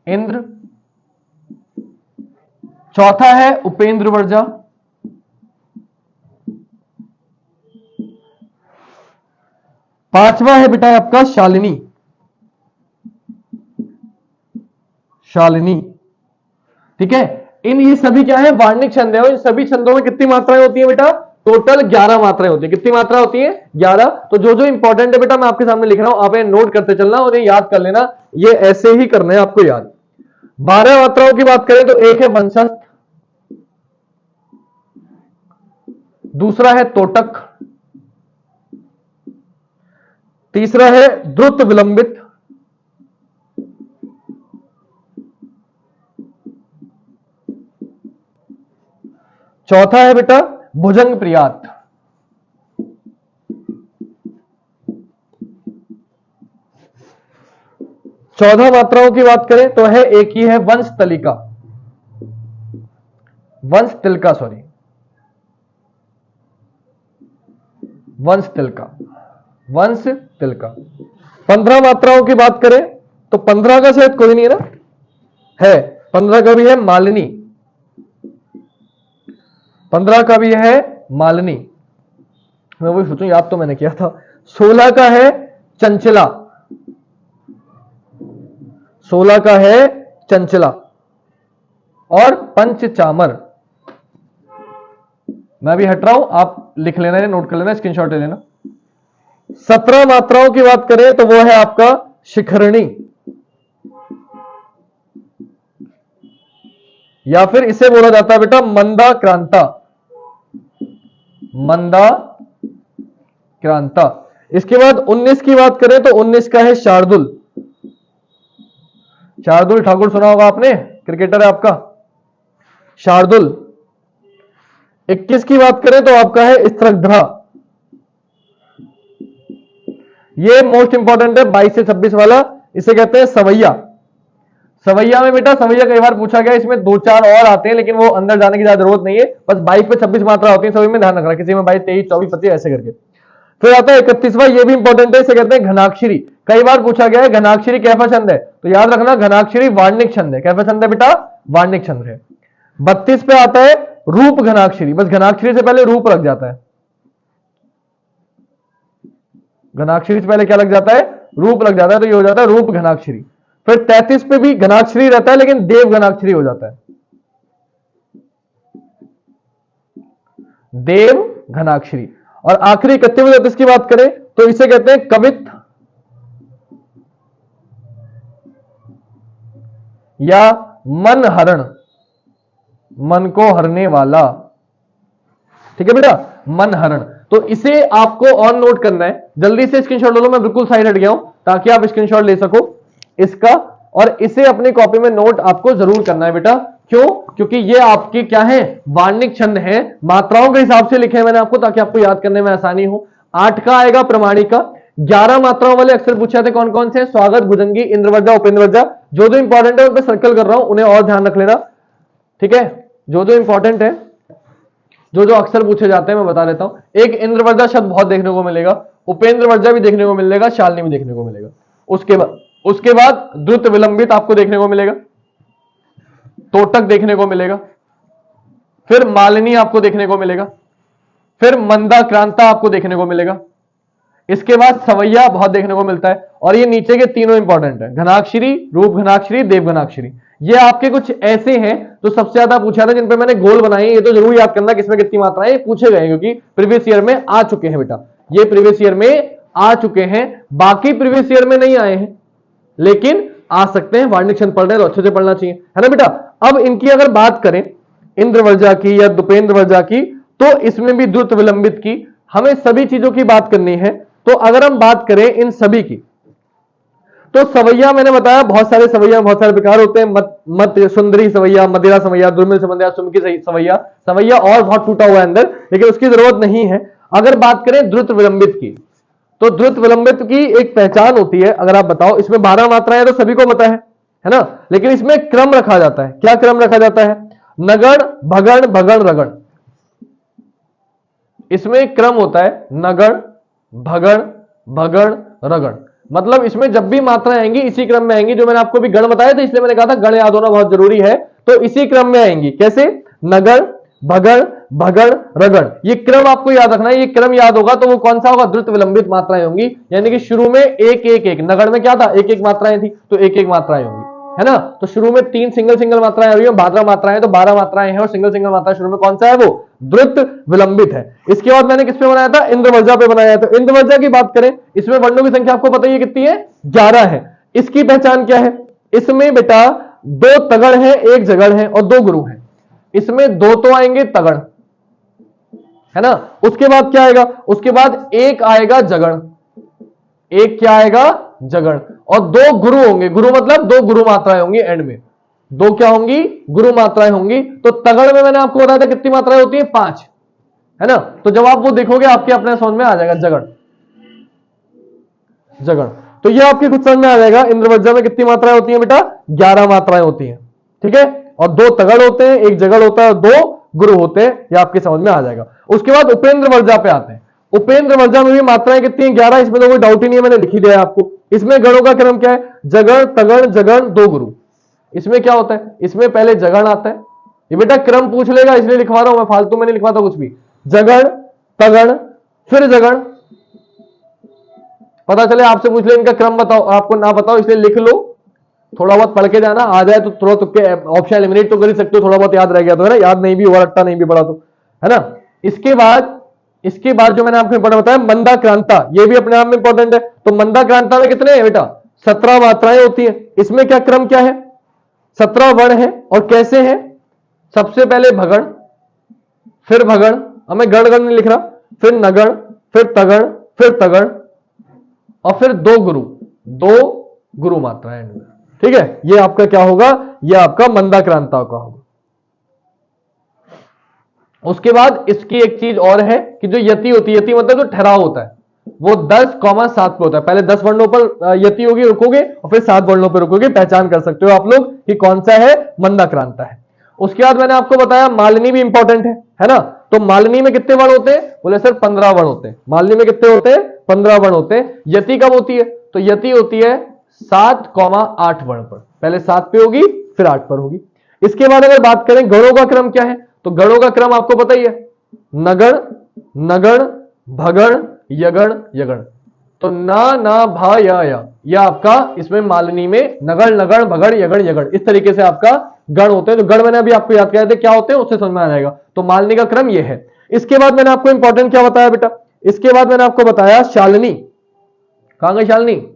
इंद्र, चौथा है उपेंद्रवर्जा, पांचवा है बेटा आपका शालिनी, शालिनी, ठीक है। इन ये सभी क्या है, वार्णिक छंद है, और इन सभी छंदों में कितनी मात्राएं होती है बेटा, टोटल 11 मात्राएं होती है। कितनी मात्रा होती है, 11। तो जो जो इंपॉर्टेंट है बेटा मैं आपके सामने लिख रहा हूं, आप ये नोट करते चलना और ये याद कर लेना, ये ऐसे ही करना है आपको याद। 12 मात्राओं की बात करें तो एक है वंशस्थ, दूसरा है तोटक, तीसरा है द्रुत विलंबित, चौथा है बेटा भुजंग प्रियात, चौदह मात्राओं की बात करें तो है एक ही है वंश तलिका, वंश तिलका, सॉरी वंश तिलका, वंश तिलका। 15 मात्राओं की बात करें तो 15 का शायद कोई नहीं है ना, है 15 का भी है मालिनी, 15 का भी है मालिनी, मैं वही सोचूं याद तो मैंने किया था। 16 का है चंचला, 16 का है चंचला, और पंचचामर। मैं भी हट रहा हूं, आप लिख लेना है, नोट कर लेना, स्क्रीनशॉट ले लेना। 17 मात्राओं की बात करें तो वो है आपका शिखरणी, या फिर इसे बोला जाता है बेटा मंदा क्रांता, मंदा क्रांता। इसके बाद 19 की बात करें तो 19 का है शार्दुल, शार्दुल ठाकुर सुना होगा आपने, क्रिकेटर है आपका शार्दुल। 21 की बात करें तो आपका है स्त्रग्धा, ये मोस्ट इंपॉर्टेंट है 22 से 26 वाला, इसे कहते हैं सवैया। सवैया में बेटा सवैया कई बार पूछा गया, इसमें 2-4 और आते हैं लेकिन वो अंदर जाने की ज्यादा जरूरत नहीं है, बस 22 पे 26 मात्रा होती है, सभी में ध्यान रखना, किसी में 22, 23, 24, 25 ऐसे करके। फिर आता है 31वां, ये भी इंपॉर्टेंट है, इसे कहते हैं घनाक्षरी। कई बार पूछा गया है घनाक्षरी कैसा छंद है, तो याद रखना घनाक्षरी वार्णिक छंद है। कैसा छंद है बेटा, वार्णिक छंद है। 32 पे आता है रूप घनाक्षरी, बस घनाक्षरी से पहले रूप लग जाता है, घनाक्षरी से पहले क्या लग जाता है, रूप लग जाता है, तो ये हो जाता है रूप घनाक्षरी। फिर 33 पे भी घनाक्षरी रहता है लेकिन देव घनाक्षरी हो जाता है, देव घनाक्षरी। और आखिरी 31 की बात करें तो इसे कहते हैं कवित या मन हरण, मन को हरने वाला, ठीक है बेटा, मन हरण। तो इसे आपको और नोट करना है, जल्दी से स्क्रीनशॉट ले लो, मैं बिल्कुल साइड हट गया हूं ताकि आप स्क्रीनशॉट ले सको इसका, और इसे अपनी कॉपी में नोट आपको जरूर करना है बेटा। क्यों, क्योंकि ये आपके क्या है, वार्णिक छंद है, मात्राओं के हिसाब से लिखे हैं मैंने आपको ताकि आपको याद करने में आसानी हो। 8 का आएगा प्रमाणिका, 11 मात्राओं वाले अक्षर पूछे जाते कौन कौन से, स्वागत, भुजंगी, इंद्रवर्जा, उपेंद्रवर्जा। जो जो इंपॉर्टेंट है उन पर सर्कल कर रहा हूं, उन्हें और ध्यान रख लेना, ठीक है। जो जो इंपॉर्टेंट है, जो जो अक्षर पूछे जाते हैं मैं बता देता हूं। एक इंद्रवर्जा शब्द बहुत देखने को मिलेगा, उपेंद्रवर्जा भी देखने को मिलेगा, शालिनी भी देखने को मिलेगा। उसके बाद द्रुत विलंबित आपको देखने को मिलेगा, तोटक देखने को मिलेगा, फिर मालिनी आपको देखने को मिलेगा, फिर मंदा क्रांता आपको देखने को मिलेगा, इसके बाद सवैया बहुत देखने को मिलता है, और ये नीचे के तीनों इंपॉर्टेंट है, घनाक्षरी, रूप घनाक्षरी, देव घनाक्षरी। ये आपके कुछ ऐसे हैं जो सबसे ज्यादा पूछा था, जिन पे मैंने गोल बनाए। ये तो जरूर याद करना किसमें कितनी मात्राएं पूछे गए, क्योंकि प्रीवियस ईयर में आ चुके हैं बेटा, ये प्रीवियस ईयर में आ चुके हैं, बाकी प्रीवियस ईयर में नहीं आए हैं लेकिन आ सकते हैं। वार्णिक छंद पढ़ रहे हैं तो अच्छे से पढ़ना चाहिए, है ना बेटा। अब इनकी अगर बात करें इंद्रवर्जा की या दुपेंद्रवर्जा की, तो इसमें भी द्रुत विलंबित की, हमें सभी चीजों की बात करनी है। तो अगर हम बात करें इन सभी की, तो सवैया मैंने बताया बहुत सारे सवैया बहुत सारे प्रकार होते हैं, मत सुंदरी सवैया, मदिरा सवैया, दुर्मिल सवैया, सुमकी सवैया, सवैया और बहुत टूटा हुआ है अंदर, लेकिन उसकी जरूरत नहीं है। अगर बात करें द्रुत विलंबित की, तो द्रुत विलंबित की एक पहचान होती है, अगर आप बताओ, इसमें 12 मात्राएं तो सभी को पता है ना, लेकिन इसमें क्रम रखा जाता है। क्या क्रम रखा जाता है, नगण, भगण, भगण, रगण, इसमें क्रम होता है, नगण, भगण, भगण, रगण। मतलब इसमें जब भी मात्राएं आएंगी इसी क्रम में आएंगी। जो मैंने आपको भी गण बताया था, इसलिए मैंने कहा था गण याद होना बहुत जरूरी है, तो इसी क्रम में आएंगी। कैसे, नगण, भगण, भगण, रगण, ये क्रम आपको याद रखना है। ये क्रम याद होगा तो वो कौन सा होगा, द्रुत विलंबित मात्राएं होंगी, यानी कि शुरू में एक एक एक, नगण में क्या था, एक एक मात्राएं थी, तो एक एक मात्राएं होंगी, है ना। तो शुरू में 3 सिंगल सिंगल मात्राएं आ रही है, 12 मात्राएं, तो 12 मात्राएं हैं, और सिंगल सिंगल मात्रा शुरू में कौन सा है, वो द्रुत विलंबित है। इसके बाद मैंने किस पे बनाया था, इंद्रवर्जा पे बनाया। तो इंद्रवर्जा की बात करें, इसमें वर्णों की संख्या आपको पता ही है कितनी है, 11 है। इसकी पहचान क्या है, इसमें बेटा 2 तगड़ है, 1 जगड़ है और 2 गुरु है। इसमें 2 तो आएंगे तगड़, है ना। उसके बाद क्या आएगा, उसके बाद 1 आएगा जगड़, 1 क्या आएगा, जगड़, और 2 गुरु होंगे। गुरु मतलब 2 गुरु मात्राएं होंगी एंड में, 2 क्या होंगी, गुरु मात्राएं होंगी। तो तगड़ में मैंने आपको बताया था कितनी मात्राएं होती है, 5, है ना। तो जब आप वो देखोगे आपके अपने समझ में आ जाएगा, जगड़, जगड़। तो ये आपके कुछ समझ में आ जाएगा, इंद्रवर्जा में कितनी मात्राएं होती है बेटा, 11 मात्राएं होती है, ठीक है। और 2 तगड़ होते हैं, 1 जगड़ होता है, 2 गुरु होते हैं, ये आपके समझ में आ जाएगा। उसके बाद उपेंद्रवर्जा पे आते हैं। उपेंद्रवर्जा में भी मात्राएं कितनी है, 11, इसमें तो कोई डाउट ही नहीं है, मैंने लिख ही दिया है आपको। इसमें गणों का क्रम क्या है, जगड़, तगड़, जगड़, 2 गुरु। इसमें क्या होता है, इसमें पहले जगड़ आता है, ये बेटा क्रम पूछ लेगा इसलिए लिखवा रहा हूं मैं, फालतू में नहीं लिखवाता कुछ भी। जगड़, तगड़, फिर जगड़, पता चले आपसे पूछ ले इनका क्रम बताओ, आपको ना बताओ, इसलिए लिख लो, थोड़ा बहुत पढ़ के जाना, आ जाए तो थोड़ा तुक्के ऑप्शन एलिमिनेट तो कर ही सकते हो, थोड़ा बहुत याद रह गया तो, है ना, याद नहीं भी हुआ, रट्टा नहीं भी पड़ा तो, है ना। इसके बाद जो मैंने आपको इंपॉर्टेंट बताया, मंदा क्रांता, ये भी अपने आप में इंपॉर्टेंट है। तो मंदा क्रांता में कितने हैं बेटा, 17 मात्राएं होती है। इसमें क्या क्रम क्या है, 17 वर्ण है, और कैसे है, सबसे पहले भगण, फिर भगण, अब मैं गण गण नहीं लिख रहा, फिर नगण, फिर तगण, फिर तगण, और फिर दो गुरु मात्रा एंड में। ठीक है, ये आपका क्या होगा, ये आपका मंदाक्रांता का होगा। उसके बाद इसकी एक चीज और है कि जो यति होती है, यति मतलब जो ठहराव होता है, वो 10,7 पे होता है। पहले 10 वर्णों पर यति होगी, रुकोगे, और फिर 7 वर्णों पर रुकोगे। पहचान कर सकते हो आप लोग कि कौन सा है, मंदाक्रांता है। उसके बाद मैंने आपको बताया मालिनी भी इंपॉर्टेंट है ना। तो मालिनी में कितने वर्ण होते हैं, बोले सर 15 वर्ण होते हैं। मालिनी में कितने होते हैं, 15 वर्ण होते हैं। यति कब होती है, तो यति होती है 7,8 वर्ण पर। पहले 7 पे होगी, फिर 8 पर होगी। इसके बाद अगर बात करें गणों का क्रम क्या है, तो गणों का क्रम आपको पता ही है, नगण, नगण, भगण, यगण, यगण। तो ना भा या, यह आपका इसमें मालिनी में नगण, नगण, भगण, यगण, यगण, इस तरीके से आपका गण होते हैं। जो गण मैंने अभी आपको याद किया था क्या होते हैं, उससे समझ में आ जाएगा। तो मालिनी का क्रम यह है। इसके बाद मैंने आपको इंपॉर्टेंट क्या बताया बेटा, इसके बाद मैंने आपको बताया शालिनी। कहां गई शालिनी,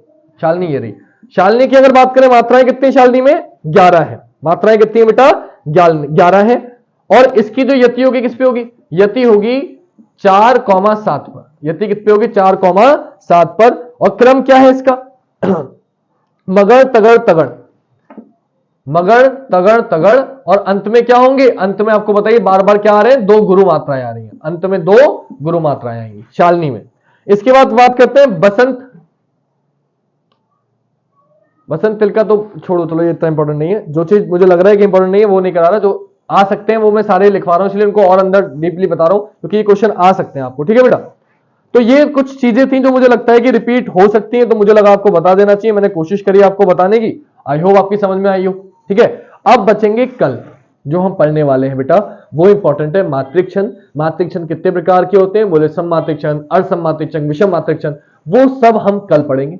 शालिनी ये रही। शालिनी की अगर बात करें मात्राएं कितनी, शालिनी में 11 है। मात्राएं कितनी है बेटा, 11 है। और इसकी जो यति होगी किस पे होगी, यति होगी 4,7 पर। यति कितने होगी, 4,7 पर। और क्रम क्या है इसका, मगड़ तगड़ तगड़, मगड़ तगड़ तगड़, और अंत में क्या होंगे, अंत में आपको बताइए बार बार क्या आ रहे हैं, 2 गुरु मात्राएं आ रही हैं। अंत में 2 गुरु मात्राएं आएंगी शालिनी में। इसके बाद बात करते हैं बसंत। बसंत तिल का तो छोड़ो, चलो ये इतना इंपॉर्टेंट नहीं है। जो चीज मुझे लग रहा है कि इंपॉर्टेंट नहीं है वो नहीं करा रहा, जो आ सकते हैं वो मैं सारे लिखवा रहा हूं, इसलिए उनको और अंदर डीपली बता रहा हूं, क्योंकि ये क्वेश्चन आ सकते हैं आपको। ठीक है बेटा, तो ये कुछ चीजें थी जो मुझे लगता है कि रिपीट हो सकती हैं, तो मुझे लगा आपको बता देना चाहिए। मैंने कोशिश करी आपको बताने की, आई होप आपकी समझ में आई हो। ठीक है, अब बचेंगे कल जो हम पढ़ने वाले हैं बेटा, वो इंपॉर्टेंट है मात्रिक छंद। मात्रिक छंद कितने प्रकार के होते हैं, बोले सममात्रिक छंद, अर्धसममात्रिक छंद, विषम मात्रिक छंद, वो सब हम कल पढ़ेंगे।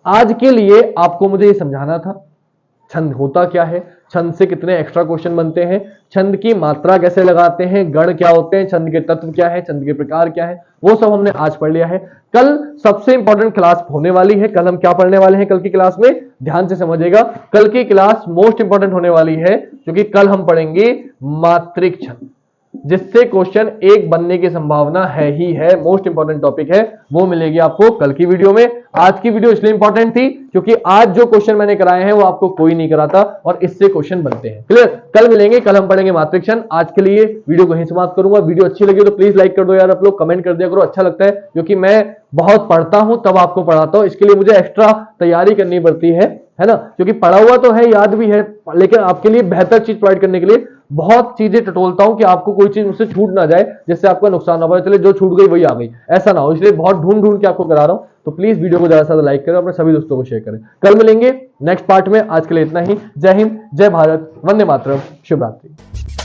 आज के लिए आपको मुझे ये समझाना था छंद होता क्या है, छंद से कितने एक्स्ट्रा क्वेश्चन बनते हैं, छंद की मात्रा कैसे लगाते हैं, गण क्या होते हैं, छंद के तत्व क्या है, छंद के प्रकार क्या है, वो सब हमने आज पढ़ लिया है। कल सबसे इंपॉर्टेंट क्लास होने वाली है। कल हम क्या पढ़ने वाले हैं, कल की क्लास में ध्यान से समझिएगा, कल की क्लास मोस्ट इंपॉर्टेंट होने वाली है, क्योंकि कल हम पढ़ेंगे मात्रिक छंद, जिससे क्वेश्चन 1 बनने की संभावना है ही है। मोस्ट इंपॉर्टेंट टॉपिक है, वो मिलेगी आपको कल की वीडियो में। आज की वीडियो इसलिए इंपॉर्टेंट थी क्योंकि आज जो क्वेश्चन मैंने कराए हैं वो आपको कोई नहीं कराता, और इससे क्वेश्चन बनते हैं। क्लियर, कल मिलेंगे, कल हम पढ़ेंगे मात्रिक छंद। आज के लिए वीडियो को यहीं समाप्त करूंगा। वीडियो अच्छी लगी तो प्लीज लाइक कर दो यार, आप लोग कमेंट कर दिया करो, अच्छा लगता है, क्योंकि मैं बहुत पढ़ता हूं तब आपको पढ़ाता हूं, इसके लिए मुझे एक्स्ट्रा तैयारी करनी पड़ती है ना, क्योंकि पढ़ा हुआ तो है, याद भी है, लेकिन आपके लिए बेहतर चीज प्रोवाइड करने के लिए बहुत चीजें टटोलता हूं कि आपको कोई चीज मुझसे छूट ना जाए, जिससे आपका नुकसान ना हो। चले जो छूट गई वही आ गई, ऐसा ना हो, इसलिए बहुत ढूंढ ढूंढ के आपको करा रहा हूं। तो प्लीज वीडियो को ज्यादा से ज्यादा लाइक करें, अपने सभी दोस्तों को शेयर करें। कल मिलेंगे नेक्स्ट पार्ट में, आज के लिए इतना ही। जय हिंद, जय भारत, वंदे मातरम, शुभ रात्रि।